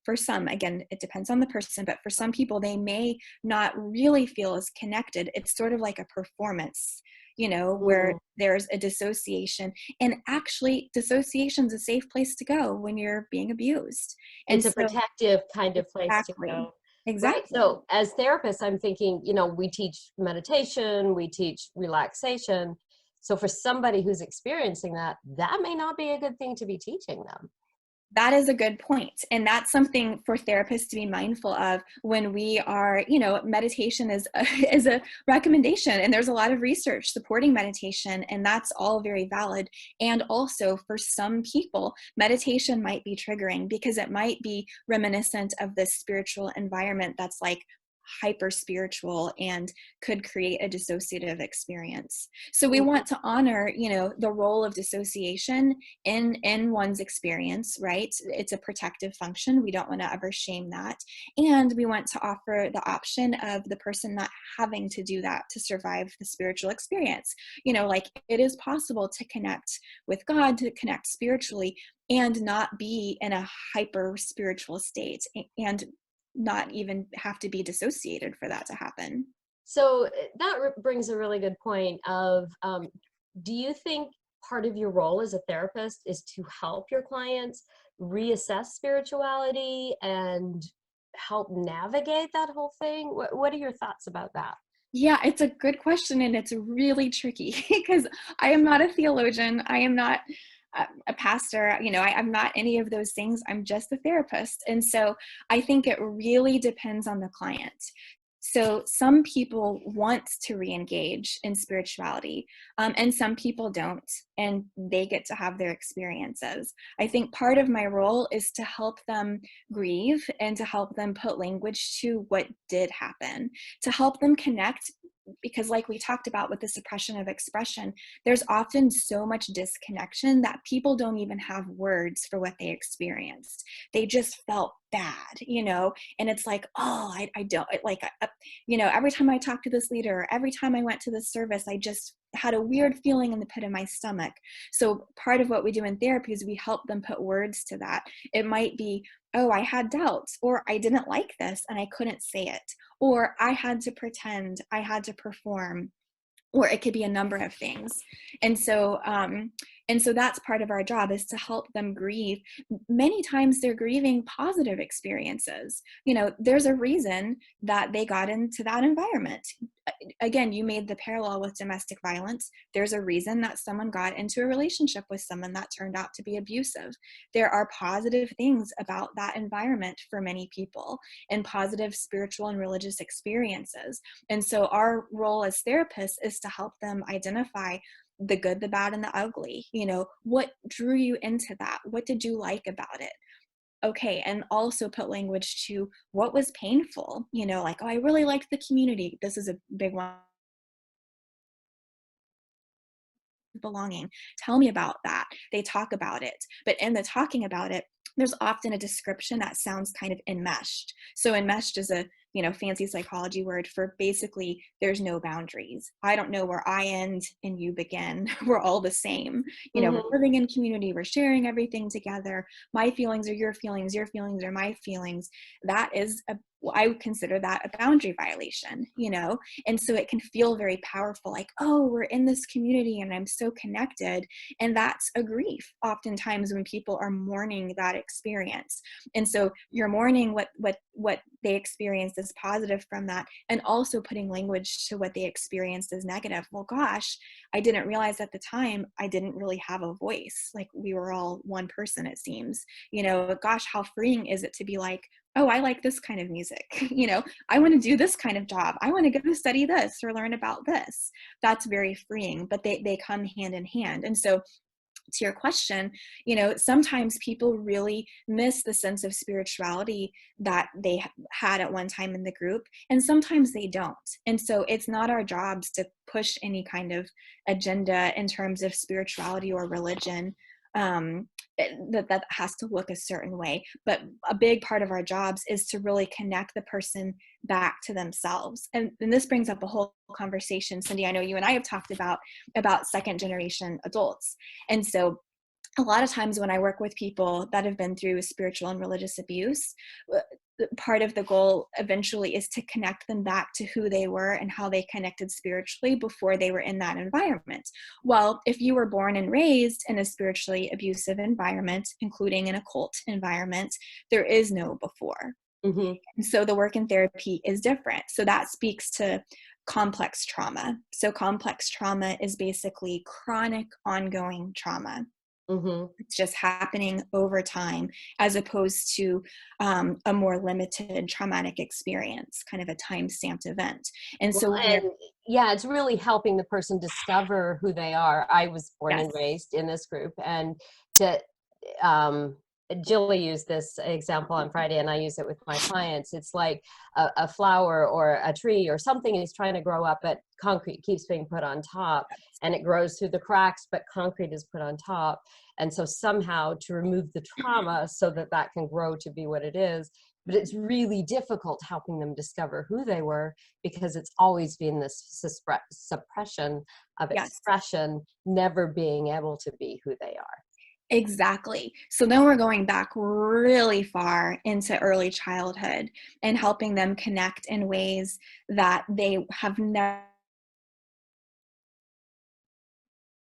for some, again, it depends on the person, but for some people, they may not really feel as connected. It's sort of like a performance, where Mm. there's a dissociation. And actually, dissociation is a safe place to go when you're being abused. And It's a so, protective kind of place to exactly, go. Right. exactly. So as therapists, I'm thinking, we teach meditation, we teach relaxation. So for somebody who's experiencing that, that may not be a good thing to be teaching them. That is a good point. And that's something for therapists to be mindful of when we are, meditation is is a recommendation. And there's a lot of research supporting meditation, and that's all very valid. And also, for some people, meditation might be triggering because it might be reminiscent of this spiritual environment that's like hyper spiritual and could create a dissociative experience. So we Mhm. want to honor, the role of dissociation in one's experience, right? It's a protective function. We don't want to ever shame that. And we want to offer the option of the person not having to do that to survive the spiritual experience. Like, it is possible to connect with God, to connect spiritually, and not be in a hyper spiritual state, and not even have to be dissociated for that to happen. So that brings a really good point of, do you think part of your role as a therapist is to help your clients reassess spirituality and help navigate that whole thing? What are your thoughts about that? Yeah, it's a good question, and it's really tricky because I am not a theologian. I am not a pastor. I'm not any of those things. I'm just a therapist. And so I think it really depends on the client. So some people want to re-engage in spirituality, and some people don't, and they get to have their experiences. I think part of my role is to help them grieve and to help them put language to what did happen, to help them connect, because like we talked about with the suppression of expression, there's often so much disconnection that people don't even have words for what they experienced. They just felt bad, and it's like, oh, I don't like, every time I talked to this leader, every time I went to this service, I just had a weird feeling in the pit of my stomach. So part of what we do in therapy is we help them put words to that. It might be, oh, I had doubts, or I didn't like this and I couldn't say it, or I had to pretend, I had to perform, or it could be a number of things. And so that's part of our job, is to help them grieve. Many times they're grieving positive experiences. There's a reason that they got into that environment. Again, you made the parallel with domestic violence. There's a reason that someone got into a relationship with someone that turned out to be abusive. There are positive things about that environment for many people, and positive spiritual and religious experiences. And so our role as therapists is to help them identify the good, the bad, and the ugly. What drew you into that? What did you like about it? okay, and also put language to what was painful, you know, like, oh, I really liked the community. This is a big one. Belonging. Tell me about that. They talk about it. But in the talking about it, there's often a description that sounds kind of enmeshed. So enmeshed is a, you know, fancy psychology word for basically there's no boundaries. I don't know where I end and you begin. We're all the same. You know, we're Mhm. living in community, we're sharing everything together. My feelings are your feelings are my feelings. That is a, I would consider that a boundary violation, you know? And so it can feel very powerful, like, oh, we're in this community and I'm so connected. And that's a grief oftentimes when people are mourning that experience. And so you're mourning what they experienced as positive from that, and also putting language to what they experienced as negative. Well, gosh, I didn't realize at the time I didn't really have a voice. Like, we were all one person, it seems. You know, gosh, how freeing is it to be like, oh, I like this kind of music. You know, I want to do this kind of job. I want to go study this or learn about this. That's very freeing, but they come hand in hand. And so to your question, you know, sometimes people really miss the sense of spirituality that they had at one time in the group, and sometimes they don't. And so it's not our jobs to push any kind of agenda in terms of spirituality or religion. That has to look a certain way, but a big part of our jobs is to really connect the person back to themselves. And this brings up a whole conversation, Cindy, I know you and I have talked about second generation adults. And so a lot of times when I work with people that have been through spiritual and religious abuse, part of the goal eventually is to connect them back to who they were and how they connected spiritually before they were in that environment. Well, if you were born and raised in a spiritually abusive environment, including an occult environment, there is no before. Mhm. And so the work in therapy is different. So that speaks to complex trauma. So complex trauma is basically chronic, ongoing trauma. Mhm. It's just happening over time, as opposed to a more limited traumatic experience, kind of a time-stamped event. And Well, so when you're, and yeah, it's really helping the person discover who they are. I was born yes, and raised in this group, and to um, Jilly used this example on Friday, and I use it with my clients. It's like a flower or a tree or something is trying to grow up, but concrete keeps being put on top, and it grows through the cracks, but concrete is put on top. And so somehow to remove the trauma so that that can grow to be what it is. But it's really difficult helping them discover who they were, because it's always been this suppression of yes, expression, never being able to be who they are. exactly. So then we're going back really far into early childhood and helping them connect in ways that they have never.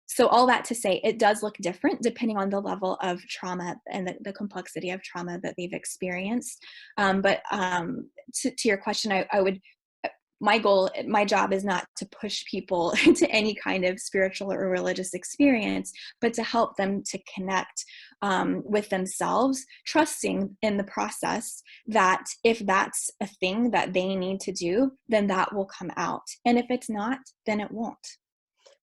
So all that to say, it does look different depending on the level of trauma and the complexity of trauma that they've experienced. But to your question, I would, my goal, my job is not to push people into any kind of spiritual or religious experience, but to help them to connect with themselves, trusting in the process that if that's a thing that they need to do, then that will come out. And if it's not, then it won't.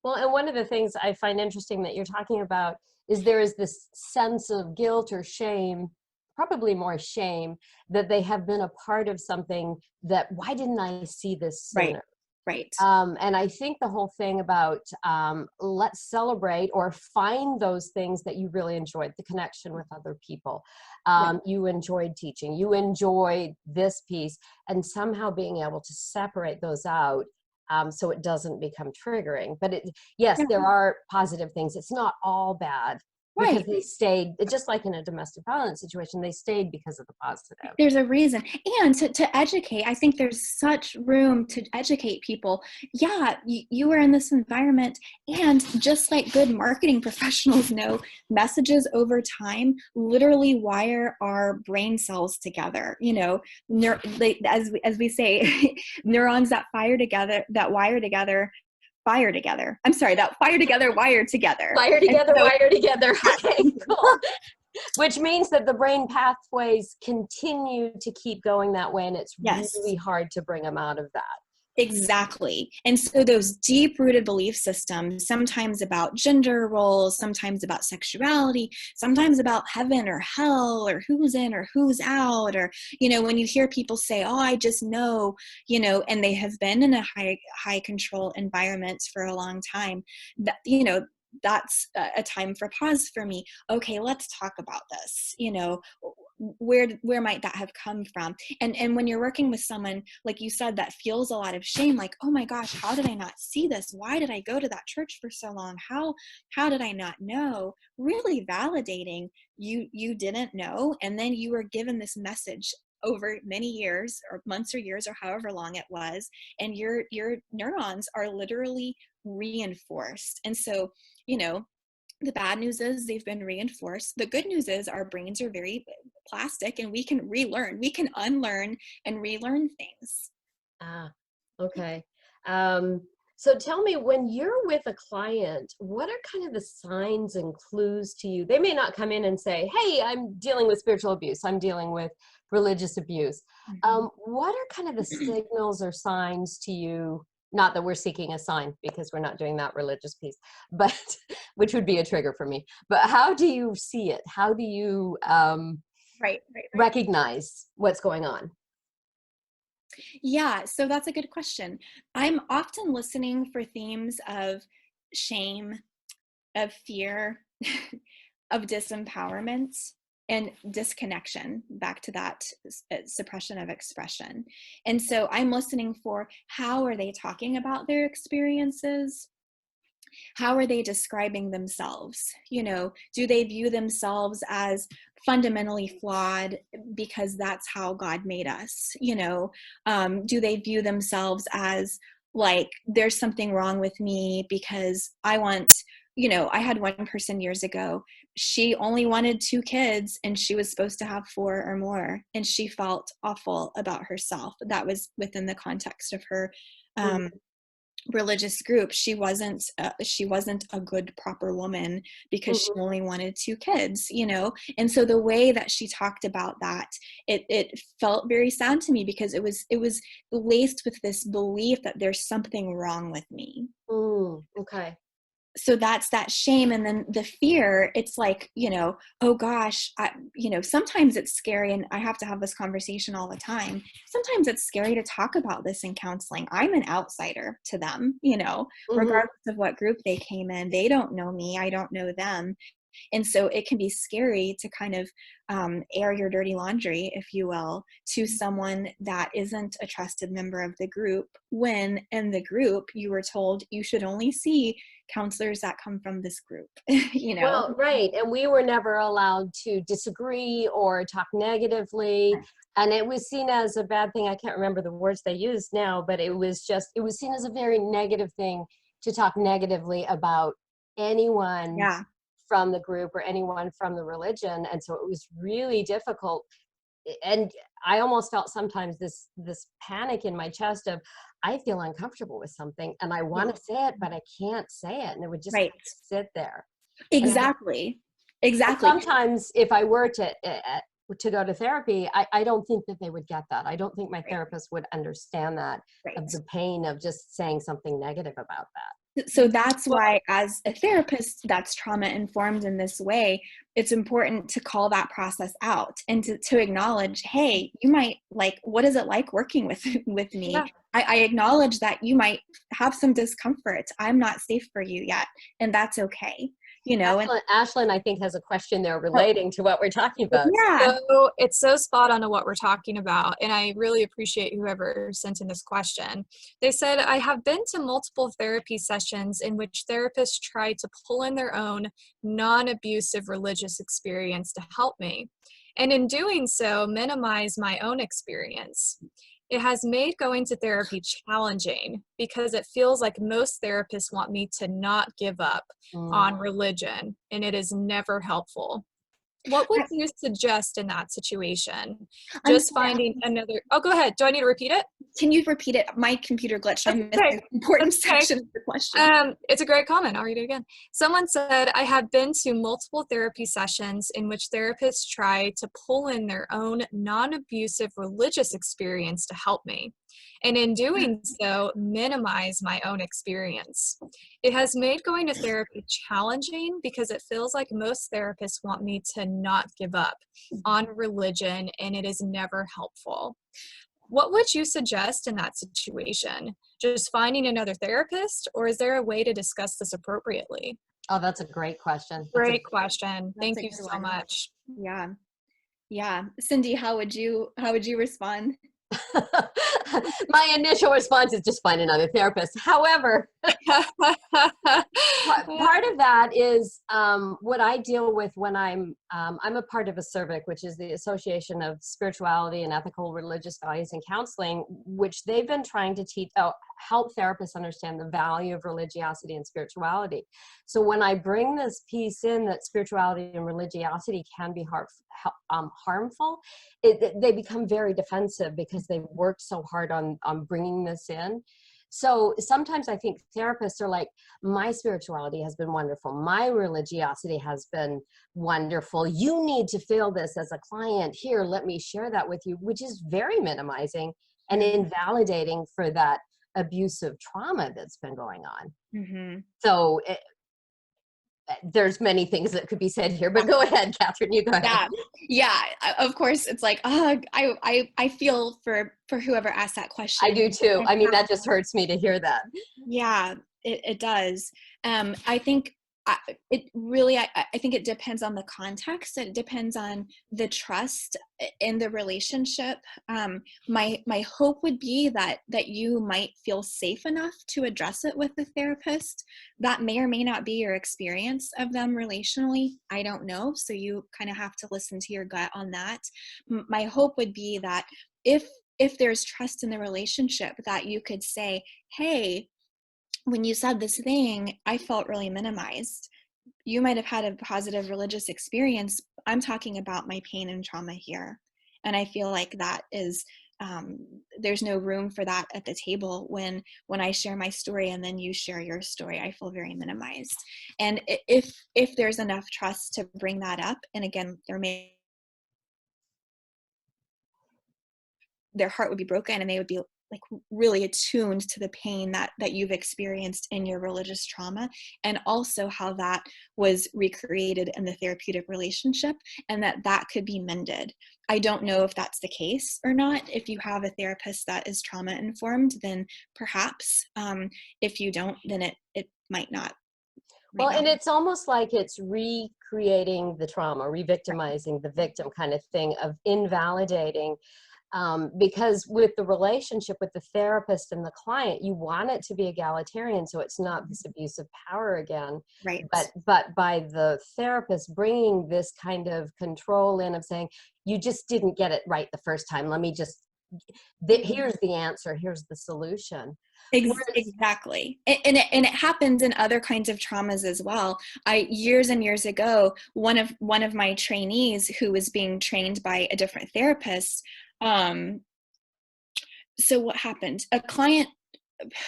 Well, and one of the things I find interesting that you're talking about is there is this sense of guilt or shame, probably more shame, that they have been a part of something that, why didn't I see this Right, sooner? right. And I think the whole thing about let's celebrate or find those things that you really enjoyed, the connection with other people. Yeah. You enjoyed teaching, you enjoyed this piece, and somehow being able to separate those out so it doesn't become triggering. But yes, Yeah. there are positive things. It's not all bad, because Right. they stayed, just like in a domestic violence situation, they stayed because of the positive. There's a reason. And to educate, I think there's such room to educate people. Yeah, you were in this environment, and just like good marketing professionals know, messages over time literally wire our brain cells together. You know, as we say, neurons that fire together, that wire together, fire together. I'm sorry, that fire together, wire together. Fire together, So, wire together. Okay, cool. Which means that the brain pathways continue to keep going that way, and it's yes. really hard to bring them out of that. Exactly. And so those deep rooted belief systems, sometimes about gender roles, sometimes about sexuality, sometimes about heaven or hell or who's in or who's out, or, when you hear people say, oh, I just know, and they have been in a high control environment for a long time, that, that's a time for pause for me. Okay, let's talk about this. Where might that have come from? And when you're working with someone, like you said, that feels a lot of shame, like, oh my gosh, how did I not see this? Why did I go to that church for so long? How did I not know? Really validating you didn't know, and then you were given this message over many years or months or years or however long it was, and your neurons are literally reinforced. And so, the bad news is they've been reinforced. The good news is our brains are very plastic, and we can relearn, we can unlearn and relearn things. Ah, okay. So tell me, when you're with a client, what are kind of the signs and clues to you? They may not come in and say, hey, I'm dealing with spiritual abuse, I'm dealing with religious abuse. What are kind of the signals or signs to you? Not that we're seeking a sign, because we're not doing that religious piece, but which would be a trigger for me. But how do you see it? How do you Right. recognize what's going on? Yeah, so that's a good question. I'm often listening for themes of shame, of fear, of disempowerment, and disconnection, back to that suppression of expression. And so I'm listening for, how are they talking about their experiences? How are they describing themselves? Do they view themselves as fundamentally flawed because that's how God made us? Do they view themselves as like, there's something wrong with me because I want, I had one person years ago, she only wanted 2 kids and she was supposed to have 4 or more. And she felt awful about herself. That was within the context of her religious group. She wasn't a good, proper woman because she only wanted 2 kids, and so the way that she talked about that, it felt very sad to me, because it was laced with this belief that there's something wrong with me. Okay. So that's that shame. And then the fear, it's like, oh gosh, sometimes it's scary, and I have to have this conversation all the time. Sometimes it's scary to talk about this in counseling. I'm an outsider to them, regardless of what group they came in. They don't know me, I don't know them. And so it can be scary to kind of air your dirty laundry, if you will, to someone that isn't a trusted member of the group, when in the group you were told you should only see counselors that come from this group. Well, right. And we were never allowed to disagree or talk negatively. And it was seen as a bad thing. I can't remember the words they used now, but it was seen as a very negative thing to talk negatively about anyone from the group or anyone from the religion. And so it was really difficult. And I almost felt sometimes this panic in my chest of, I feel uncomfortable with something and I want to say it, but I can't say it. And it would just sit there. Exactly. Sometimes if I were to go to therapy, I don't think that they would get that. I don't think my therapist would understand that, of the pain of just saying something negative about that. So that's why, as a therapist that's trauma informed in this way, it's important to call that process out and to acknowledge, hey, you might what is it like working with me? Yeah. I acknowledge that you might have some discomfort. I'm not safe for you yet, and that's okay. Ashlyn, I think, has a question there relating to what we're talking about. Yeah. So it's so spot on to what we're talking about. And I really appreciate whoever sent in this question. They said, I have been to multiple therapy sessions in which therapists try to pull in their own non-abusive religious experience to help me. And in doing so, minimize my own experience. It has made going to therapy challenging because it feels like most therapists want me to not give up on religion, and it is never helpful. What would you suggest in that situation? Just finding another, oh, go ahead. Do I need to repeat it? can you repeat it? My computer glitched. I missed Okay. the important That's okay. section of the question. It's a great comment. I'll read it again. Someone said, I have been to multiple therapy sessions in which therapists try to pull in their own non-abusive religious experience to help me, and in doing so, minimize my own experience. It has made going to therapy challenging because it feels like most therapists want me to not give up on religion, and it is never helpful. What would you suggest in that situation? Just finding another therapist, or is there a way to discuss this appropriately? Oh, that's a great question. Great question. That's Thank a you good so one. much. Yeah. Yeah. Cindy, how would you respond? My initial response is just find another therapist. However, part of that is what I deal with when I'm a part of ASERVIC, which is the Association of Spirituality and Ethical Religious Values and Counseling, which they've been trying to help therapists understand the value of religiosity and spirituality. So when I bring this piece in that spirituality and religiosity can be harmful, they become very defensive because they've worked so hard on bringing this in. So sometimes I think therapists are like, my spirituality has been wonderful. My religiosity has been wonderful. You need to feel this as a client. Here, let me share that with you, which is very minimizing and invalidating for that abusive trauma that's been going on. Mm-hmm. So there's many things that could be said here, but go ahead, Catherine, you go ahead. Yeah. Of course, it's like, I feel for whoever asked that question. I do too. I mean, that just hurts me to hear that. Yeah, it does. I think I think it depends on the context. It depends on the trust in the relationship. My hope would be that you might feel safe enough to address it with the therapist. That may or may not be your experience of them relationally. I don't know. So you kind of have to listen to your gut on that. My hope would be that if there's trust in the relationship, that you could say, hey, when you said this thing, I felt really minimized. You might have had a positive religious experience. I'm talking about my pain and trauma here. And I feel like that is, there's no room for that at the table when I share my story and then you share your story. I feel very minimized. And if there's enough trust to bring that up, and again, their heart would be broken and they would be like really attuned to the pain that you've experienced in your religious trauma, and also how that was recreated in the therapeutic relationship, and that could be mended. I don't know if that's the case or not. If you have a therapist that is trauma informed, then perhaps. If you don't, then it might not. Well, and it's almost like it's recreating the trauma, re-victimizing the victim kind of thing, of invalidating. Because with the relationship with the therapist and the client, you want it to be egalitarian, so it's not this abuse of power again. Right. But by the therapist bringing this kind of control in of saying, you just didn't get it right the first time. Let me just, here's the answer. Here's the solution. Exactly. And it happens in other kinds of traumas as well. Years and years ago, one of my trainees who was being trained by a different therapist, so what happened?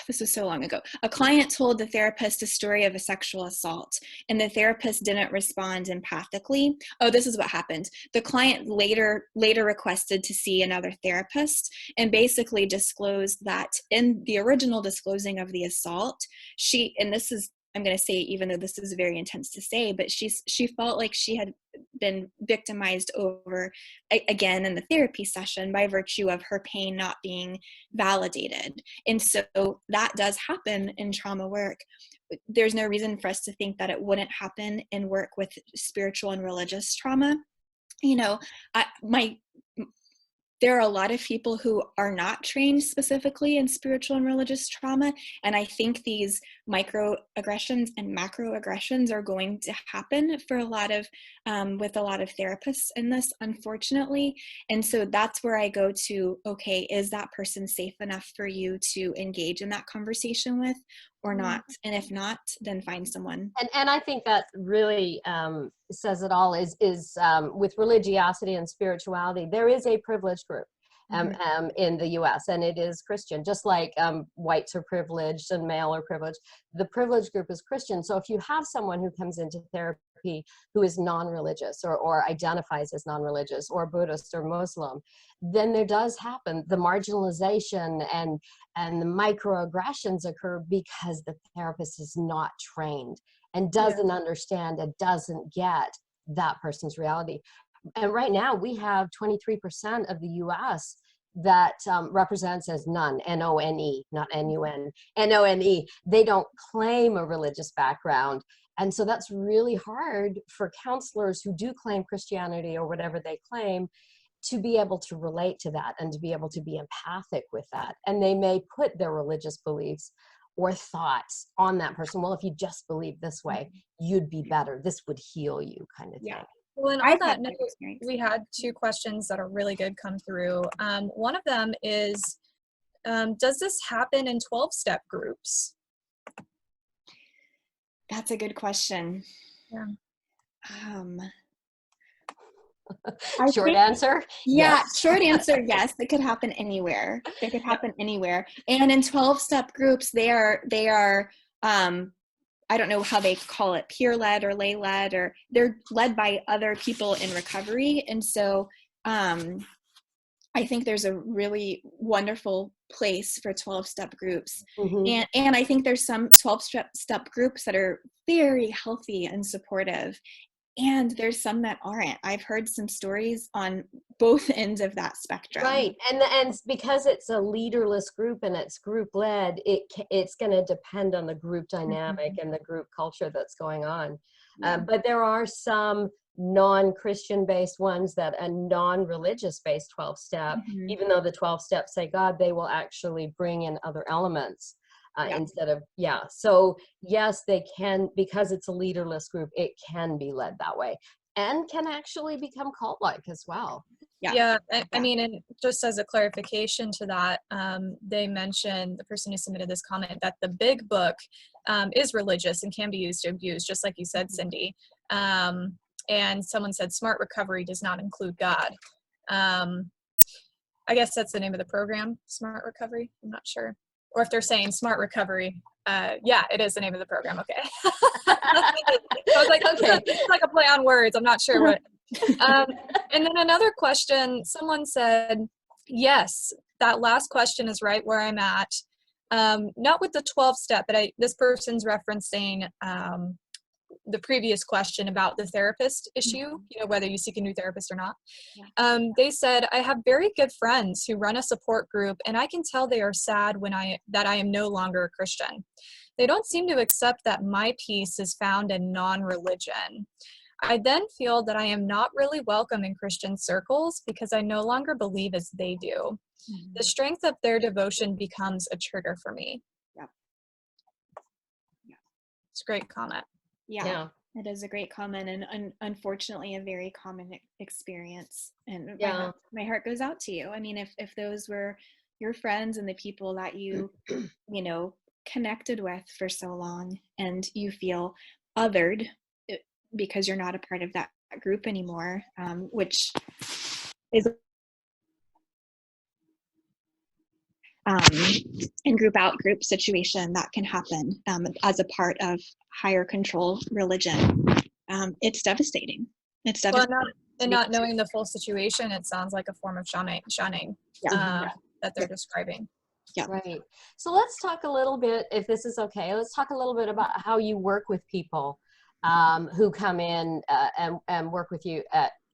This was so long ago, a client told the therapist a story of a sexual assault, and the therapist didn't respond empathically. Oh, this is what happened. The client later requested to see another therapist and basically disclosed that in the original disclosing of the assault, and this is, I'm going to say, even though this is very intense to say, but she felt like she had been victimized over again in the therapy session by virtue of her pain not being validated. And so that does happen in trauma work. There's no reason for us to think that it wouldn't happen in work with spiritual and religious trauma. You know, there are a lot of people who are not trained specifically in spiritual and religious trauma. And I think these microaggressions and macroaggressions are going to happen for with a lot of therapists in this, unfortunately. And so that's where I go to, okay, is that person safe enough for you to engage in that conversation with or not? And if not, then find someone. And I think that really says it all, is with religiosity and spirituality, there is a privileged group. in the US, and it is Christian, just like whites are privileged and male are privileged. The privileged group is Christian. So if you have someone who comes into therapy who is non-religious or identifies as non-religious or Buddhist or Muslim, then there does happen the marginalization and the microaggressions occur because the therapist is not trained and doesn't understand and doesn't get that person's reality. And right now we have 23% of the US that represents as none, N-O-N-E, not N-U-N, N-O-N-E. They don't claim a religious background. And so that's really hard for counselors who do claim Christianity or whatever they claim to be able to relate to that and to be able to be empathic with that. And they may put their religious beliefs or thoughts on that person. Well, if you just believe this way, you'd be better. This would heal you, kind of thing. Well, and on I've that had note, that experience. we had 2 questions that are really good come through. One of them is, does this happen in 12-step groups? That's a good question. Yeah. Short answer? Yeah, Yes. short answer, yes. It could happen anywhere. It could happen anywhere. And in 12-step groups, they are I don't know how they call it, peer-led or lay-led, or they're led by other people in recovery. And so I think there's a really wonderful place for 12-step groups. Mm-hmm. And I think there's some 12-step groups that are very healthy and supportive. And there's some that aren't. I've heard some stories on both ends of that spectrum. Right, and because it's a leaderless group and it's group led, it's going to depend on the group dynamic and the group culture that's going on. But there are some non-Christian based ones that a non-religious based 12-step, even though the 12 steps say God, they will actually bring in other elements. Instead of, so yes, they can, because it's a leaderless group, it can be led that way and can actually become cult-like as well. I mean, and just as a clarification to that, they mentioned, the person who submitted this comment, that the big book is religious and can be used to abuse, just like you said, Cindy. And someone said smart recovery does not include God. I guess that's the name of the program, Smart Recovery. I'm not sure. Or if they're saying smart recovery, it is the name of the program. Okay. I was like, okay, it's like a play on words. I'm not sure what. And then another question, someone said, yes, that last question is right where I'm at. Not with the 12-step, but this person's referencing the previous question about the therapist issue, whether you seek a new therapist or not. They said, I have very good friends who run a support group, and I can tell they are sad that I am no longer a Christian. They don't seem to accept that my peace is found in non-religion. I then feel that I am not really welcome in Christian circles because I no longer believe as they do. The strength of their devotion becomes a trigger for me. It's a great comment. Yeah, it is a great comment, and unfortunately a very common experience. And my heart goes out to you. I mean, if those were your friends and the people that you, connected with for so long, and you feel othered because you're not a part of that group anymore, which is in group out group situation that can happen as a part of higher control religion. It's devastating. It's devastating. Well, not knowing the full situation, it sounds like a form of shunning that they're describing. Yeah. Right. So let's talk a little bit, if this is okay, let's talk a little bit about how you work with people who come in and work with you.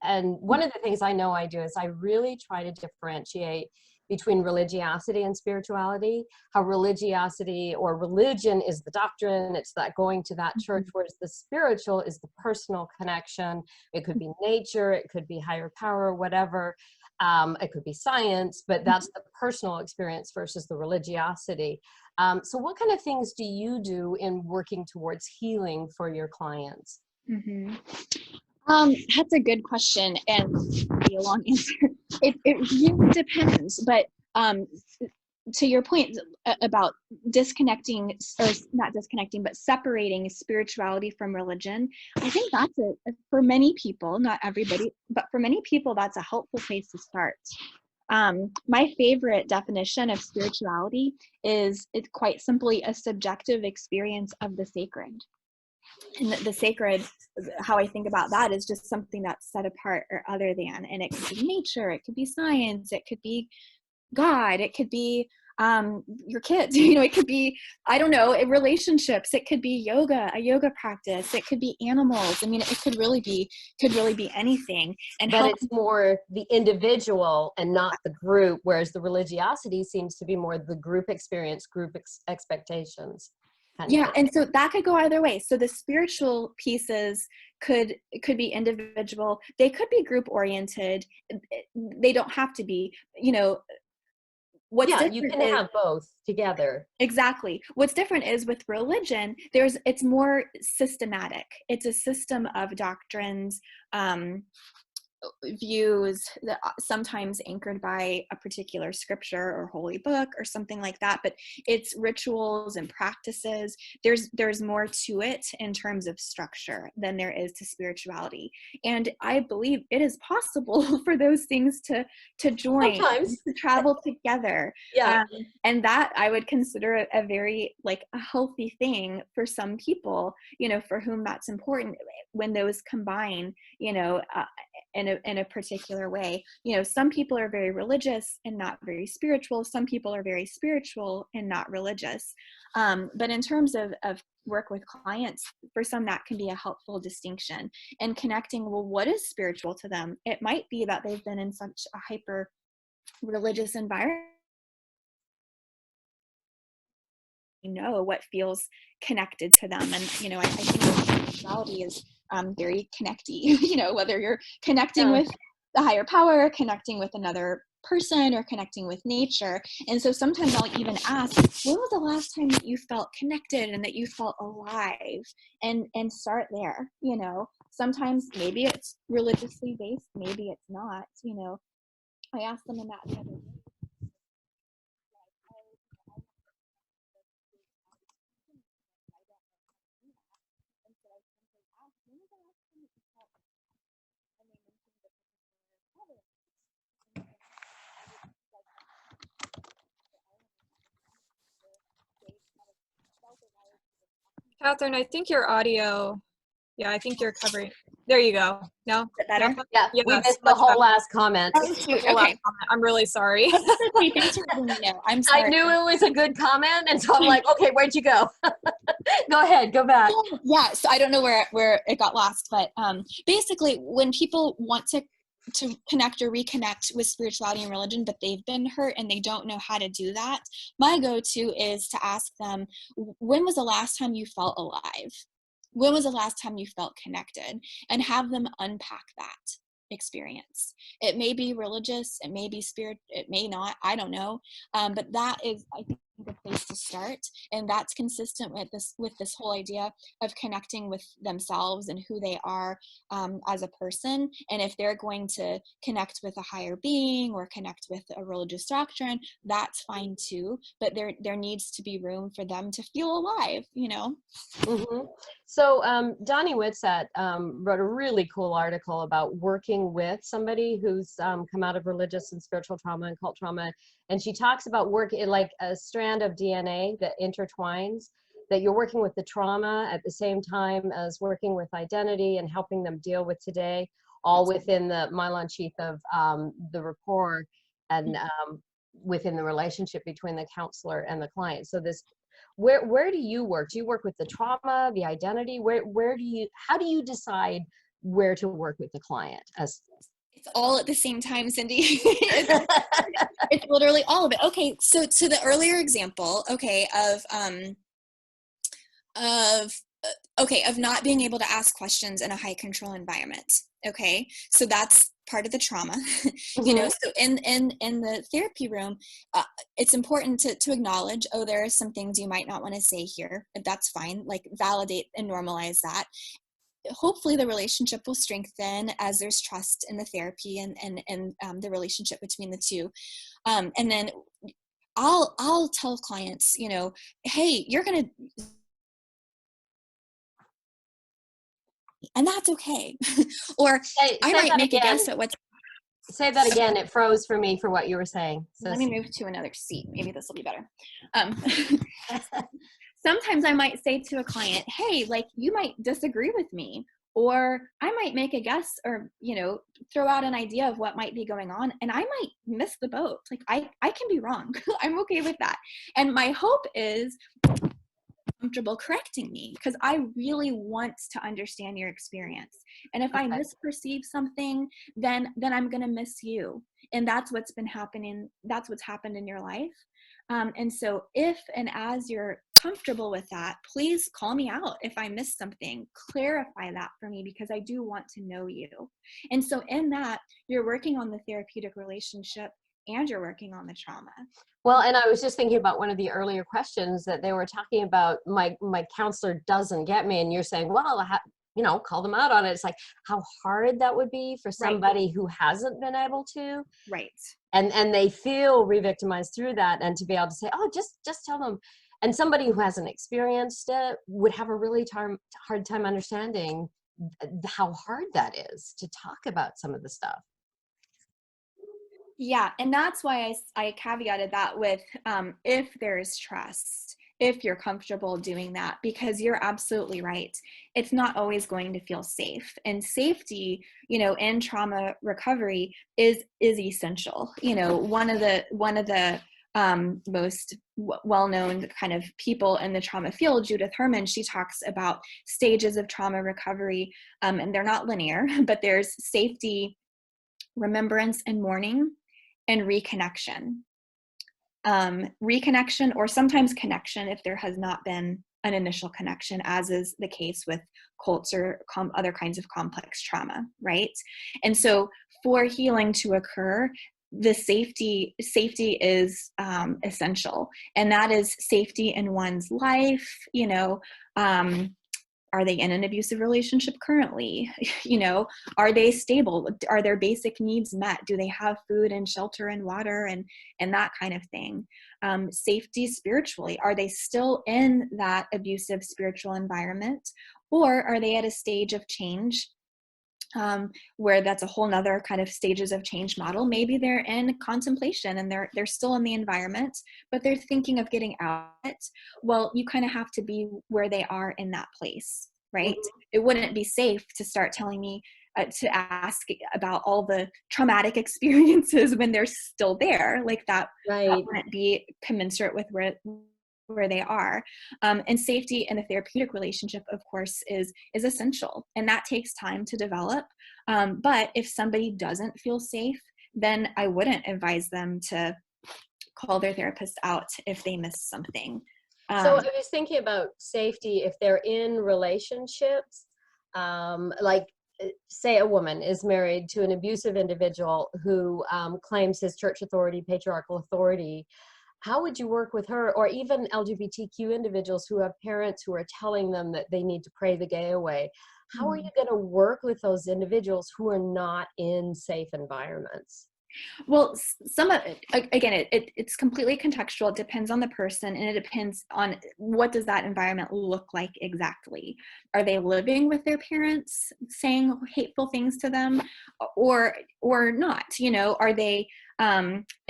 And one of the things I know I do is I really try to differentiate between religiosity and spirituality, how religiosity or religion is the doctrine, it's that going to that church, whereas the spiritual is the personal connection. It could be nature, it could be higher power, whatever. It could be science, but that's the personal experience versus the religiosity. So what kind of things do you do in working towards healing for your clients? That's a good question, and be a long answer. It really depends, but to your point about disconnecting, or not disconnecting, but separating spirituality from religion, I think that's for many people, not everybody, but for many people, that's a helpful place to start. My favorite definition of spirituality is it's quite simply a subjective experience of the sacred. And the sacred, how I think about that, is just something that's set apart or other than. And it could be nature, it could be science, it could be God, it could be your kids, it could be, I don't know, relationships, it could be yoga, a yoga practice, it could be animals. I mean, it could really be anything. And but it's more the individual and not the group, whereas the religiosity seems to be more the group experience, group expectations. Yeah, and so that could go either way. So the spiritual pieces could be individual, they could be group oriented, they don't have to be, what's different, you can have both together. Exactly. What's different is with religion, it's more systematic. It's a system of doctrines, views that sometimes anchored by a particular scripture or holy book or something like that, but it's rituals and practices. There's more to it in terms of structure than there is to spirituality, and I believe it is possible for those things to join, sometimes, to travel together. And that I would consider a very a healthy thing for some people, for whom that's important, when those combine, in a particular way. Some people are very religious and not very spiritual. Some people are very spiritual and not religious. But in terms of work with clients, for some that can be a helpful distinction, and connecting, well, what is spiritual to them? It might be that they've been in such a hyper religious environment, what feels connected to them. And I think spirituality is very connecty, whether you're connecting with the higher power, connecting with another person, or connecting with nature. And so sometimes I'll even ask, when was the last time that you felt connected and that you felt alive? And start there. Sometimes maybe it's religiously based, maybe it's not. I asked them in that the other day. Catherine, I think your audio, I think you're covering. There you go. No? Is it better? Yeah, we missed the whole last comment. Oh, shoot. Okay. I'm really sorry. Okay, thanks for letting me know. I'm sorry. I knew it was a good comment, and so I'm like, okay, where'd you go? Go ahead, go back. Yeah, so I don't know where it got lost, but basically when people want to connect or reconnect with spirituality and religion, but they've been hurt and they don't know how to do that, my go-to is to ask them, when was the last time you felt alive? When was the last time you felt connected? And have them unpack that experience. It may be religious, it may be spirit, it may not, I don't know. But that is, I think, a place to start. And that's consistent with this whole idea of connecting with themselves and who they are as a person. And if they're going to connect with a higher being or connect with a religious doctrine, that's fine too. But there needs to be room for them to feel alive, Mm-hmm. So Donnie Whitsett wrote a really cool article about working with somebody who's come out of religious and spiritual trauma and cult trauma. And she talks about working like a strand of DNA that intertwines, that you're working with the trauma at the same time as working with identity and helping them deal with today, all within the myelin sheath of the rapport and within the relationship between the counselor and the client. So this, where do you work? Do you work with the trauma, the identity? How do you decide where to work with the client? It's all at the same time, Cindy. It's literally all of it. Okay, so to the earlier example, of not being able to ask questions in a high control environment. Okay, so that's part of the trauma. Mm-hmm. So in the therapy room, it's important to acknowledge, there are some things you might not want to say here. That's fine. Like, validate and normalize that. Hopefully the relationship will strengthen as there's trust in the therapy and the relationship between the two. And then I'll tell clients, hey, you're going to, and that's okay. Or I might make a guess at what's, Say that again. It froze for me for what you were saying. So Let me move to another seat. Maybe this will be better. Sometimes I might say to a client, hey, like you might disagree with me, or I might make a guess or, throw out an idea of what might be going on, and I might miss the boat. Like I can be wrong. I'm okay with that. And my hope is comfortable correcting me, because I really want to understand your experience. And if I misperceive something, then I'm going to miss you. And that's what's been happening. That's what's happened in your life. And so if and as you're comfortable with that, please call me out if I missed something. Clarify that for me, because I do want to know you. And so in that, you're working on the therapeutic relationship and you're working on the trauma. Well, and I was just thinking about one of the earlier questions that they were talking about, my counselor doesn't get me, and you're saying, well, call them out on it. It's like how hard that would be for somebody who hasn't been able to. Right. And they feel re-victimized through that, and to be able to say, oh, just tell them. And somebody who hasn't experienced it would have a really hard time understanding how hard that is to talk about some of the stuff. Yeah, and that's why I caveated that with if there's trust, if you're comfortable doing that, because you're absolutely right. It's not always going to feel safe, and safety, in trauma recovery is essential. One of the most well-known kind of people in the trauma field, Judith Herman, she talks about stages of trauma recovery, and they're not linear, but there's safety, remembrance, and mourning, and reconnection. Reconnection, or sometimes connection if there has not been an initial connection, as is the case with cults or other kinds of complex trauma, right? And so for healing to occur, the safety is essential, and that is safety in one's life. Are they in an abusive relationship currently? Are they stable? Are their basic needs met? Do they have food and shelter and water and that kind of thing? Safety spiritually. Are they still in that abusive spiritual environment? Or are they at a stage of change where that's a whole nother kind of stages of change model? Maybe they're in contemplation and they're still in the environment, but they're thinking of getting out. Well, you kind of have to be where they are in that place, right? Mm-hmm. It wouldn't be safe to start telling me to ask about all the traumatic experiences when they're still there. Like that wouldn't be commensurate with where they are. And safety in a therapeutic relationship, of course, is essential, and that takes time to develop. But if somebody doesn't feel safe, then I wouldn't advise them to call their therapist out if they miss something. So I was thinking about safety if they're in relationships, like say a woman is married to an abusive individual who claims his church authority, patriarchal authority. How would you work with her, or even LGBTQ individuals who have parents who are telling them that they need to pray the gay away? How are you going to work with those individuals who are not in safe environments? Well, some of it, again, it's completely contextual. It depends on the person, and it depends on what does that environment look like exactly. Are they living with their parents saying hateful things to them, or not? Are they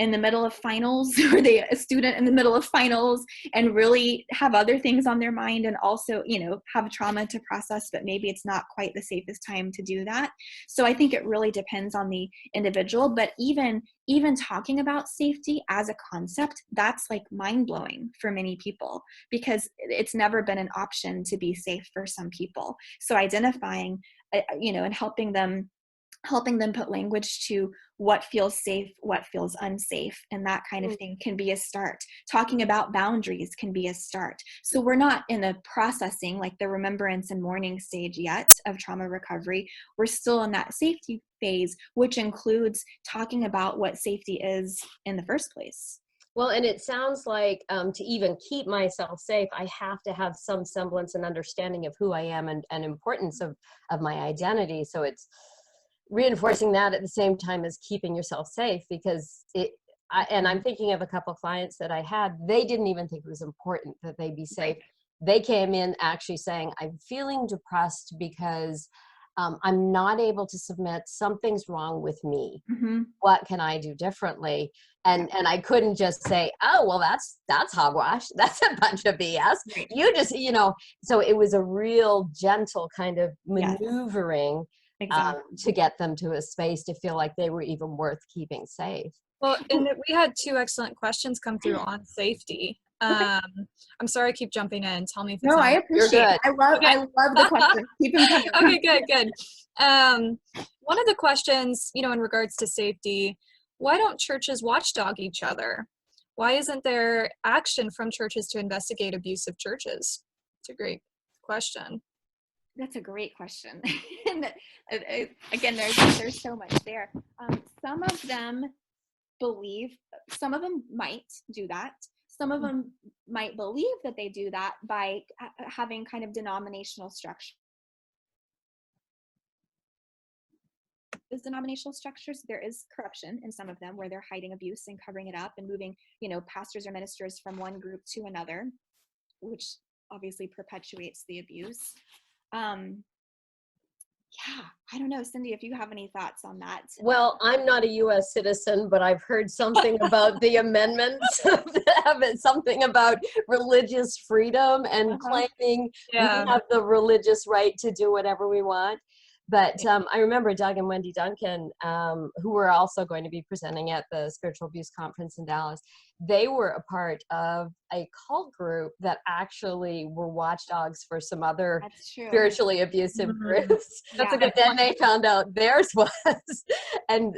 in the middle of finals? Are they a student in the middle of finals and really have other things on their mind, and also, have trauma to process, but maybe it's not quite the safest time to do that? So I think it really depends on the individual, but even talking about safety as a concept, that's like mind-blowing for many people, because it's never been an option to be safe for some people. So identifying, and helping them put language to what feels safe, what feels unsafe, and that kind of thing can be a start. Talking about boundaries can be a start. So we're not in the processing, like the remembrance and mourning stage yet of trauma recovery. We're still in that safety phase, which includes talking about what safety is in the first place. Well, and it sounds like to even keep myself safe, I have to have some semblance and understanding of who I am and importance of my identity. So it's reinforcing that at the same time as keeping yourself safe, because and I'm thinking of a couple of clients that I had, they didn't even think it was important that they be safe. They came in actually saying, I'm feeling depressed because I'm not able to submit, something's wrong with me. Mm-hmm. What can I do differently? And I couldn't just say, oh, well, that's hogwash. That's a bunch of BS. Right. You just, so it was a real gentle kind of Yes. maneuvering Exactly. to get them to a space to feel like they were even worth keeping safe. Well, and we had 2 excellent questions come through on safety. I'm sorry, I keep jumping in. Tell me if it's No, not. I appreciate it. good. I love the question. Keep them coming. Okay, good. One of the questions, in regards to safety, why don't churches watchdog each other? Why isn't there action from churches to investigate abusive churches? It's a great question. That's a great question. And again, there's so much there. Some of them might do that. Some of them might believe that they do that by having kind of denominational structure. Those denominational structures, there is corruption in some of them where they're hiding abuse and covering it up and moving, pastors or ministers from one group to another, which obviously perpetuates the abuse. Yeah, I don't know, Cindy, if you have any thoughts on that. Well, I'm not a U.S. citizen, but I've heard something about the amendments, something about religious freedom and claiming we have the religious right to do whatever we want. But I remember Doug and Wendy Duncan, who were also going to be presenting at the Spiritual Abuse Conference in Dallas. They were a part of a cult group that actually were watchdogs for some other spiritually abusive groups. That's a good point. Then they found out theirs was. And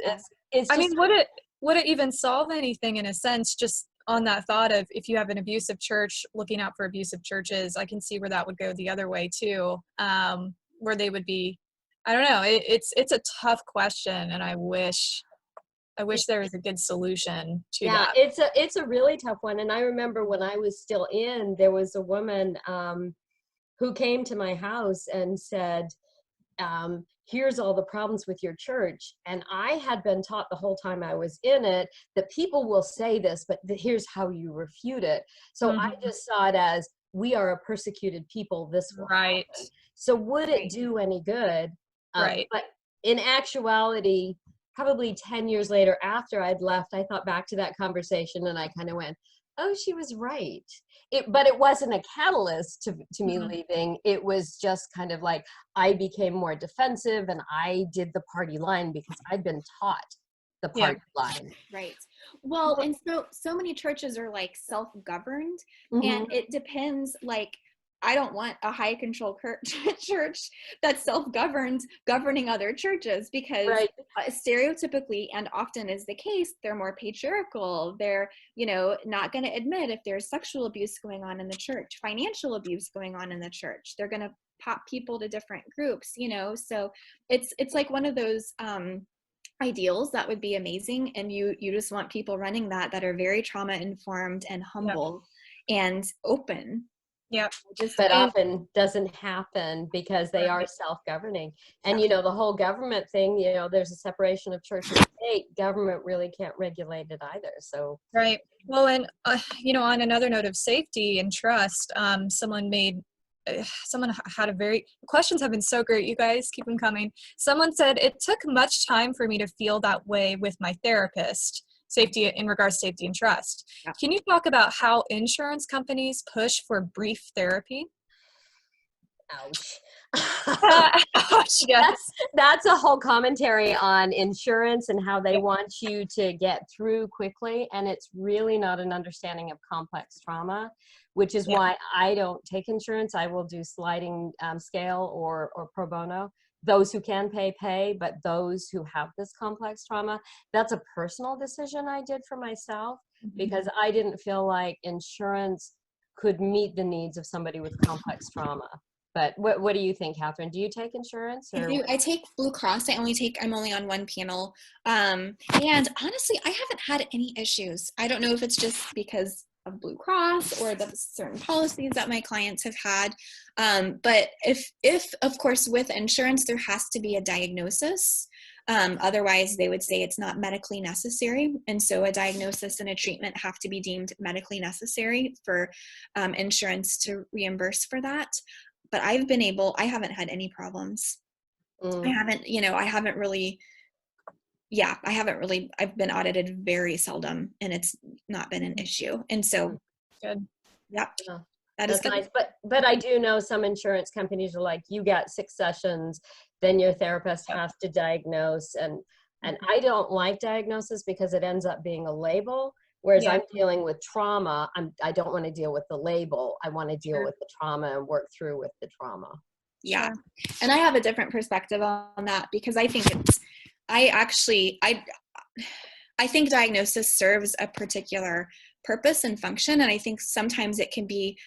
it's I mean, would it even solve anything in a sense, just on that thought of if you have an abusive church looking out for abusive churches? I can see where that would go the other way too, where they would be. I don't know. It's a tough question, and I wish there was a good solution to that. Yeah, it's a really tough one. And I remember when I was still in, there was a woman who came to my house and said, here's all the problems with your church. And I had been taught the whole time I was in it that people will say this, but here's how you refute it. So I just saw it as, we are a persecuted people. This will happen. So would it do any good? Right. But in actuality, probably 10 years later after I'd left, I thought back to that conversation and I kind of went, oh, she was right. But it wasn't a catalyst to me leaving. It was just kind of like I became more defensive and I did the party line because I'd been taught the party line. Right. Well, and so many churches are like self-governed, and it depends, like, I don't want a high control church that's self-governed governing other churches, because stereotypically, and often is the case, they're more patriarchal. They're, not going to admit if there's sexual abuse going on in the church, financial abuse going on in the church. They're going to pop people to different groups, so it's like one of those ideals that would be amazing. And you just want people running that are very trauma informed and humble and open. Yeah. But often doesn't happen because they are self-governing. And, the whole government thing, there's a separation of church and state. Government really can't regulate it either. So. Right. Well, and, on another note of safety and trust, someone had questions have been so great. You guys keep them coming. Someone said, it took much time for me to feel that way with my therapist. Safety in regards to safety and trust. Yeah. Can you talk about how insurance companies push for brief therapy? Ouch. Ouch, yes. That's a whole commentary on insurance and how they want you to get through quickly. And it's really not an understanding of complex trauma, which is why I don't take insurance. I will do sliding scale or pro bono. Those who can pay, but those who have this complex trauma, that's a personal decision I did for myself because I didn't feel like insurance could meet the needs of somebody with complex trauma. But what do you think, Catherine? Do you take insurance? Or? I take Blue Cross. I'm only on one panel. And honestly, I haven't had any issues. I don't know if it's just because of Blue Cross or the certain policies that my clients have had. But if of course with insurance, there has to be a diagnosis. Otherwise they would say it's not medically necessary. And so a diagnosis and a treatment have to be deemed medically necessary for insurance to reimburse for that. But I haven't had any problems. I haven't, I haven't really, I've been audited very seldom, and it's not been an issue. And so, Good. yeah, Yeah, that is that's good. nice. But I do know some insurance companies are like, you got 6 sessions, then your therapist has to diagnose. And I don't like diagnosis because it ends up being a label. Whereas Yeah. I'm dealing with trauma, I don't want to deal with the label. I want to deal Sure. with the trauma and work through with the trauma. Yeah. Sure. And I have a different perspective on that, because I think I think diagnosis serves a particular purpose and function. And I think sometimes it can be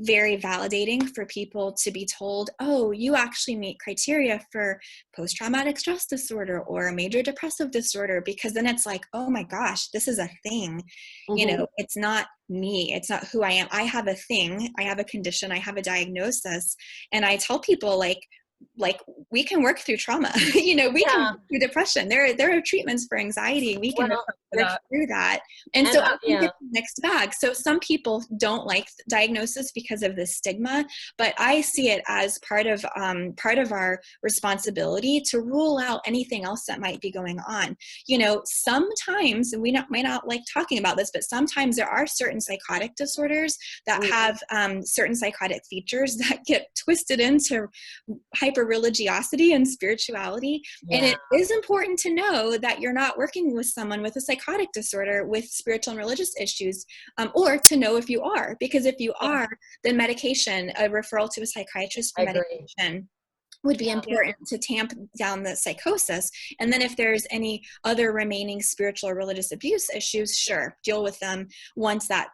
very validating for people to be told, oh, you actually meet criteria for post-traumatic stress disorder or a major depressive disorder, because then it's like, oh my gosh, this is a thing. It's not me. It's not who I am. I have a thing. I have a condition. I have a diagnosis. And I tell people, like we can work through trauma. We can work through depression. There are treatments for anxiety. We can work through that. And so I think it's a mixed bag. So some people don't like diagnosis because of the stigma, but I see it as part of our responsibility to rule out anything else that might be going on. Sometimes, and might not like talking about this, but sometimes there are certain psychotic disorders that have certain psychotic features that get twisted into hyper-religiosity and spirituality. And it is important to know that you're not working with someone with a psychotic disorder with spiritual and religious issues, or to know if you are, because if you are, then medication, a referral to a psychiatrist for medication would be important to tamp down the psychosis. And then if there's any other remaining spiritual or religious abuse issues, sure, deal with them once that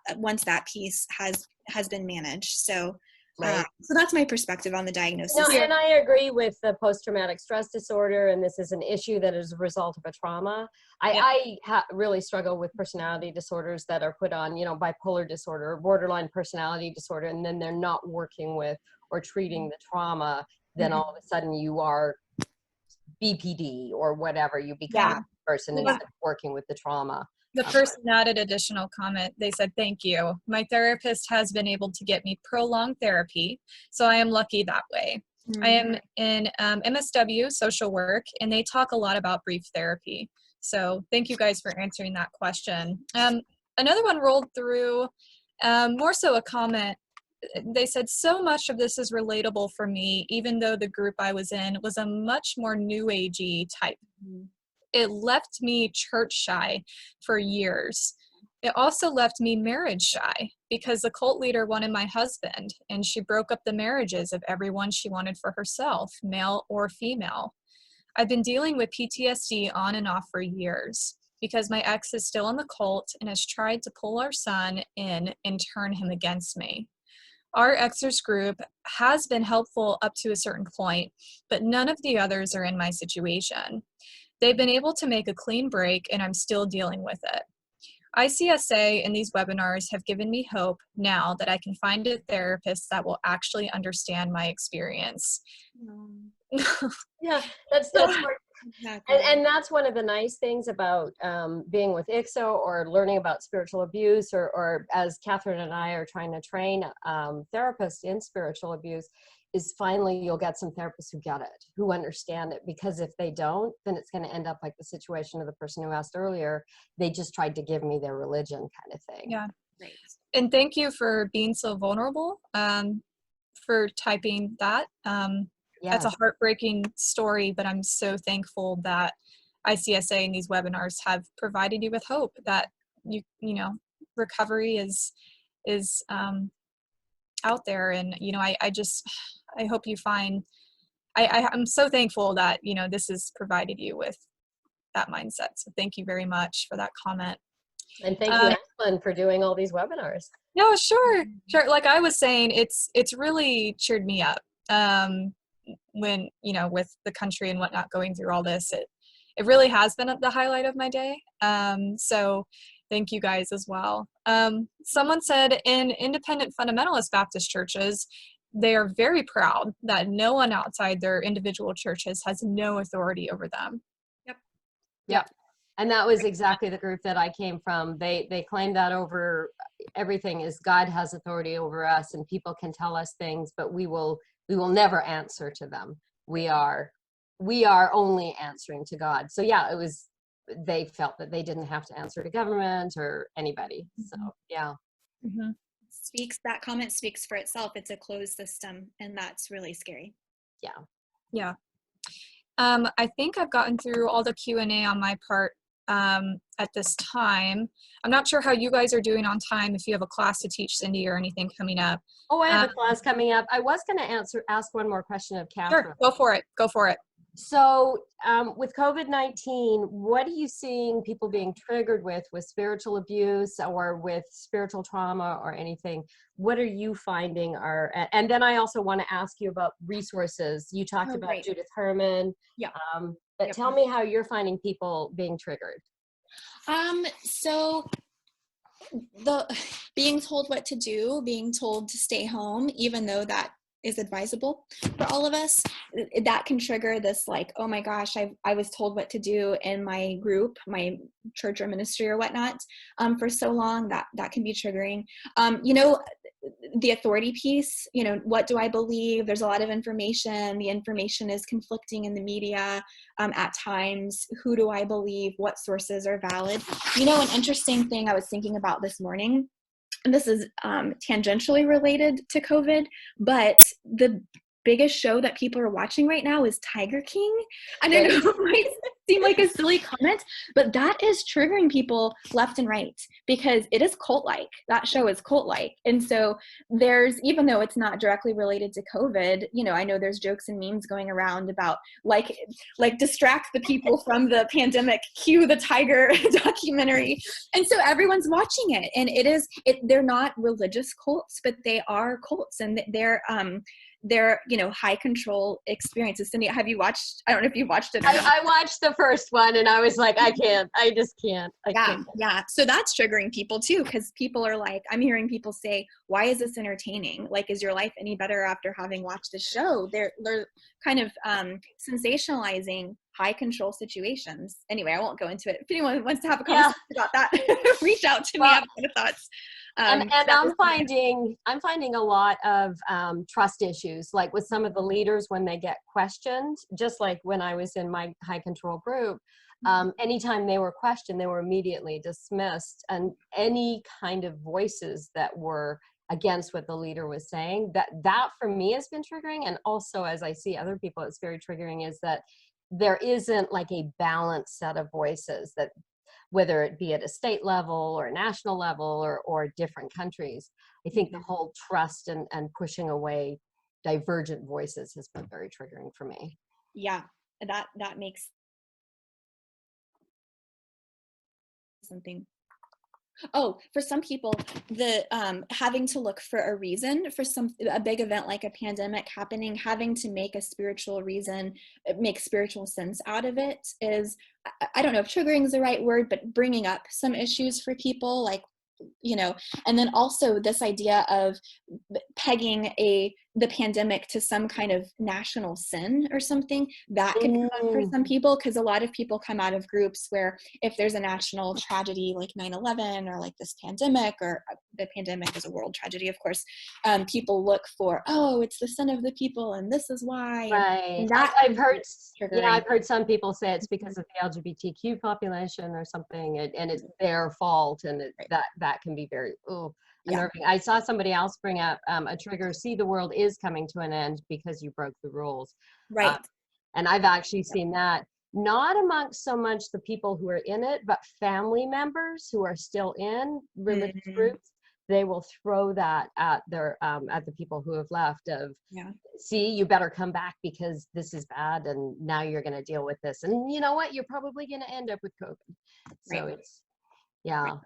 piece has been managed. So so that's my perspective on the diagnosis. No, and I agree with the post-traumatic stress disorder, and this is an issue that is a result of a trauma. I really struggle with personality disorders that are put on, bipolar disorder or borderline personality disorder, and then they're not working with or treating the trauma. Then all of a sudden you are BPD or whatever, you become a person instead of working with the trauma. The person added additional comment. They said, thank you. My therapist has been able to get me prolonged therapy, so I am lucky that way. I am in MSW social work, and they talk a lot about brief therapy. So thank you guys for answering that question. Another one rolled through, more so a comment. They said, so much of this is relatable for me, even though the group I was in was a much more new agey type. It left me church shy for years. It also left me marriage shy because the cult leader wanted my husband, and she broke up the marriages of everyone she wanted for herself, male or female. I've been dealing with PTSD on and off for years because my ex is still in the cult and has tried to pull our son in and turn him against me. Our exers group has been helpful up to a certain point, but none of the others are in my situation. They've been able to make a clean break, and I'm still dealing with it. ICSA and these webinars have given me hope now that I can find a therapist that will actually understand my experience. That's hard. Exactly. And that's one of the nice things about being with ICSO or learning about spiritual abuse, or as Catherine and I are trying to train therapists in spiritual abuse, is finally you'll get some therapists who get it, who understand it. Because if they don't, then it's going to end up like the situation of the person who asked earlier. They just tried to give me their religion kind of thing. Yeah. Right. And thank you for being so vulnerable, for typing that. That's a heartbreaking story, but I'm so thankful that ICSA and these webinars have provided you with hope that recovery is out there. And, I hope you find, I'm so thankful that, this has provided you with that mindset. So thank you very much for that comment. And thank you, Ashlyn, for doing all these webinars. No, sure. Like I was saying, it's really cheered me up. When, with the country and whatnot going through all this, it really has been the highlight of my day. So thank you guys as well. Someone said in independent fundamentalist Baptist churches, they are very proud that no one outside their individual churches has no authority over them. Yep. And that was exactly the group that I came from. They claim that over everything is God has authority over us, and people can tell us things, but we will never answer to them. We are we are only answering to God. So yeah, they felt that they didn't have to answer to government or anybody. So yeah. Mm-hmm. That comment speaks for itself. It's a closed system, and that's really scary. Yeah. Yeah. I think I've gotten through all the Q&A on my part at this time. I'm not sure how you guys are doing on time, if you have a class to teach, Cindy, or anything coming up. Oh, I have a class coming up. I was going to ask one more question of Catherine. Sure, go for it. Go for it. So with COVID-19, what are you seeing people being triggered with spiritual abuse or with spiritual trauma or anything? What are you finding are, and then I also want to ask you about resources. You talked about great. Judith Herman. Yeah. But tell me how you're finding people being triggered. So being told what to do, being told to stay home, even though that is advisable for all of us, that can trigger this like, oh my gosh, I was told what to do in my group, my church or ministry or whatnot, for so long. That can be triggering. The authority piece, what do I believe? There's a lot of information. The information is conflicting in the media at times. Who do I believe? What sources are valid? An interesting thing I was thinking about this morning, and this is tangentially related to COVID, but the biggest show that people are watching right now is Tiger King. I don't know, it might seem like a silly comment, but that is triggering people left and right because it is cult-like. That show is cult-like. And so even though it's not directly related to COVID, I know there's jokes and memes going around about like distract the people from the pandemic, cue the tiger documentary. And so everyone's watching it. And they're not religious cults, but they are cults, and they're high control experiences. Cindy, have you watched? I don't know if you watched it. I watched the first one and I was like, I just can't. Yeah. So that's triggering people too, because people are like, I'm hearing people say, why is this entertaining? Like, is your life any better after having watched the show? They're kind of sensationalizing high control situations. Anyway, I won't go into it. If anyone wants to have a conversation about that, reach out to me. I have a lot of thoughts. And I'm finding a lot of trust issues, like with some of the leaders when they get questioned, just like when I was in my high control group, anytime they were questioned, they were immediately dismissed, and any kind of voices that were against what the leader was saying, that for me has been triggering. And also, as I see other people, it's very triggering, is that there isn't like a balanced set of voices, that whether it be at a state level or a national level or different countries. I think the whole trust and pushing away divergent voices has been very triggering for me. Yeah, that makes something. Oh, for some people, the having to look for a reason for a big event like a pandemic happening, having to make a spiritual reason, make spiritual sense out of it is, I don't know if triggering is the right word, but bringing up some issues for people, like, and then also this idea of pegging the pandemic to some kind of national sin or something that can come up for some people, because a lot of people come out of groups where if there's a national tragedy like 9/11 or like this pandemic, or the pandemic is a world tragedy, of course, people look for, it's the sin of the people and this is why. Right. I've heard some people say it's because of the LGBTQ population or something, and it's their fault, and that can be very unnerving. I saw somebody else bring up a trigger. See, the world is coming to an end because you broke the rules. Right. And I've actually seen that, not amongst so much the people who are in it, but family members who are still in religious groups. They will throw that at at the people who have left see, you better come back because this is bad, and now you're going to deal with this. And you know what? You're probably going to end up with COVID. So it's, Right.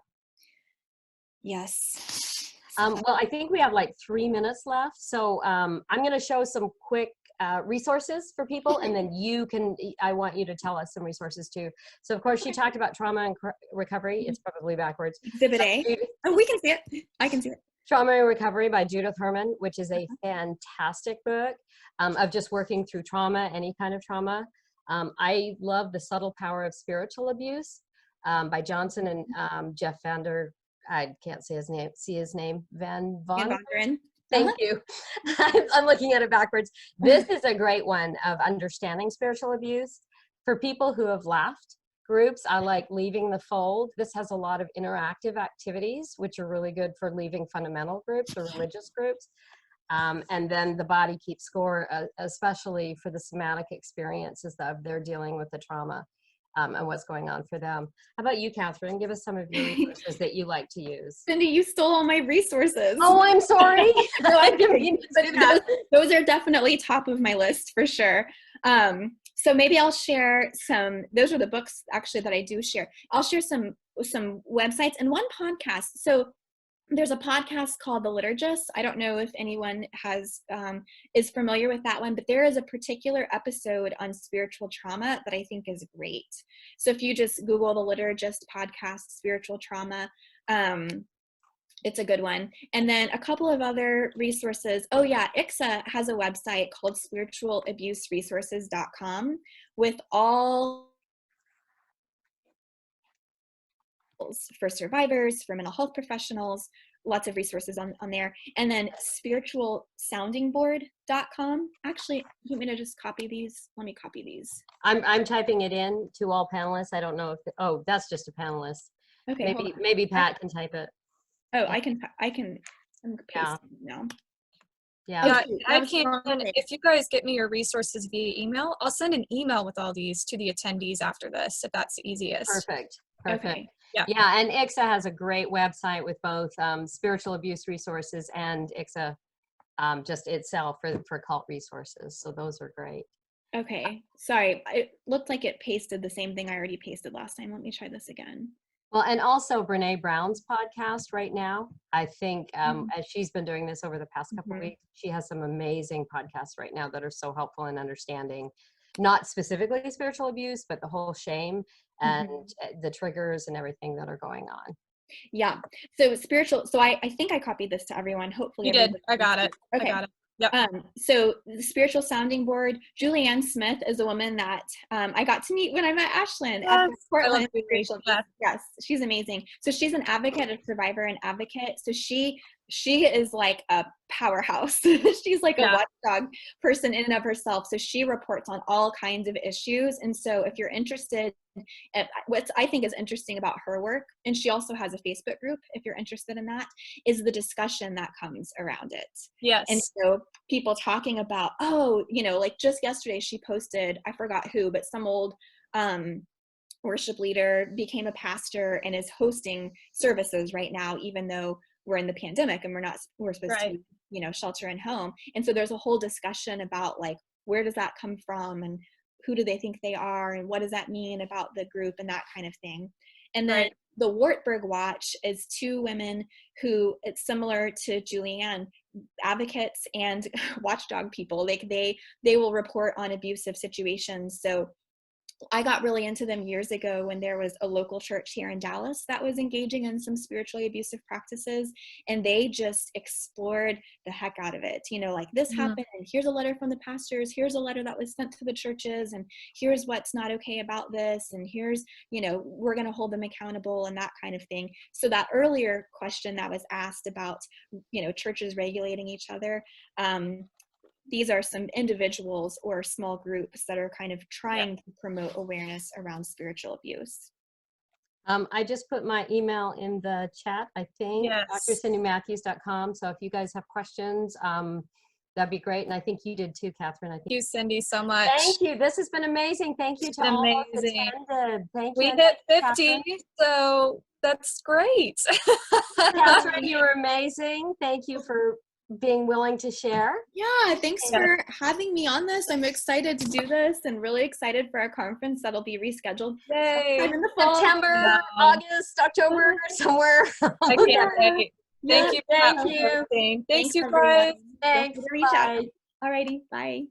Yes. Well, I think we have like 3 minutes left. So I'm going to show some quick resources for people, and then I want you to tell us some resources too. So of course, she talked about trauma and recovery. It's probably backwards. Exhibit A. Oh, we can see it. I can see it. Trauma and Recovery by Judith Herman, which is a fantastic book of just working through trauma, any kind of trauma. I love The Subtle Power of Spiritual Abuse by Johnson and Jeff Vander. I can't say his name. Van Vonderen. Thank you. I'm looking at it backwards. This is a great one of understanding spiritual abuse. For people who have left groups, I like Leaving the Fold. This has a lot of interactive activities, which are really good for leaving fundamental groups or religious groups. And then The Body Keeps Score, especially for the somatic experiences that they're dealing with the trauma and what's going on for them. How about you, Catherine? Give us some of your resources that you like to use. Cindy, you stole all my resources. Oh, I'm sorry. No, I didn't mean to do that. Those are definitely top of my list for sure. So maybe I'll share some, those are the books actually that I do share. I'll share some websites and one podcast. So there's a podcast called The Liturgist. I don't know if anyone is familiar with that one, but there is a particular episode on spiritual trauma that I think is great. So if you just Google The Liturgist podcast, spiritual trauma, it's a good one. And then a couple of other resources. Oh yeah, ICSA has a website called spiritualabuseresources.com with all for survivors, for mental health professionals, lots of resources on there. And then spiritualsoundingboard.com. Actually, you want me to just copy these? Let me copy these. I'm typing it in to all panelists. I don't know if, oh, that's just a panelist. Okay. Maybe Pat can type it. Oh, I can paste Yeah. now. Yeah. I can, if you guys get me your resources via email, I'll send an email with all these to the attendees after this, if that's the easiest. Perfect. Okay. Yeah, and ICSA has a great website with both spiritual abuse resources and ICSA just itself for cult resources. So those are great. Okay. Sorry, it looked like it pasted the same thing I already pasted last time. Let me try this again. Well, and also Brene Brown's podcast right now. I think as she's been doing this over the past couple of weeks, she has some amazing podcasts right now that are so helpful in understanding not specifically spiritual abuse, but the whole shame and the triggers and everything that are going on. Yeah. So so I think I copied this to everyone. Hopefully You did. I got it. Okay. I got it. Yep. So the Spiritual Sounding Board, Julianne Smith is a woman that I got to meet when I met Ashlyn at the Portland Spiritual. Yes, she's amazing. So she's an advocate, a survivor and advocate. So she is like a powerhouse. She's like a watchdog person in and of herself. So she reports on all kinds of issues. And so if you're interested, what I think is interesting about her work, and she also has a Facebook group, if you're interested in that, is the discussion that comes around it. Yes. And so people talking about, oh, like just yesterday she posted, I forgot who, but some old worship leader became a pastor and is hosting services right now, even though we're in the pandemic and we're supposed to, shelter in home. And so there's a whole discussion about like, where does that come from? And who do they think they are? And what does that mean about the group and that kind of thing? And then the Wartburg Watch is two women who, it's similar to Julianne, advocates and watchdog people. Like they will report on abusive situations. So I got really into them years ago when there was a local church here in Dallas that was engaging in some spiritually abusive practices, and they just explored the heck out of it. Like this happened, and here's a letter from the pastors, here's a letter that was sent to the churches, and here's what's not okay about this, and here's, we're going to hold them accountable and that kind of thing. So that earlier question that was asked about, churches regulating each other, these are some individuals or small groups that are kind of trying to promote awareness around spiritual abuse. I just put my email in the chat, I think, drcindymatthews.com. So if you guys have questions, that'd be great. And I think you did too, Catherine. Thank you, Cindy, so much. Thank you. This has been amazing. Thank you to all who attended. Thank you. We hit 50, so that's great. Catherine, you were amazing. Thank you for being willing to share. Yeah, thanks for having me on this. I'm excited to do this and really excited for our conference that'll be rescheduled. Yay. In the fall. September, August, October, somewhere. I can't wait. Thank you. Thank you. Thanks, you guys. Thanks. Reach out. Alrighty, bye.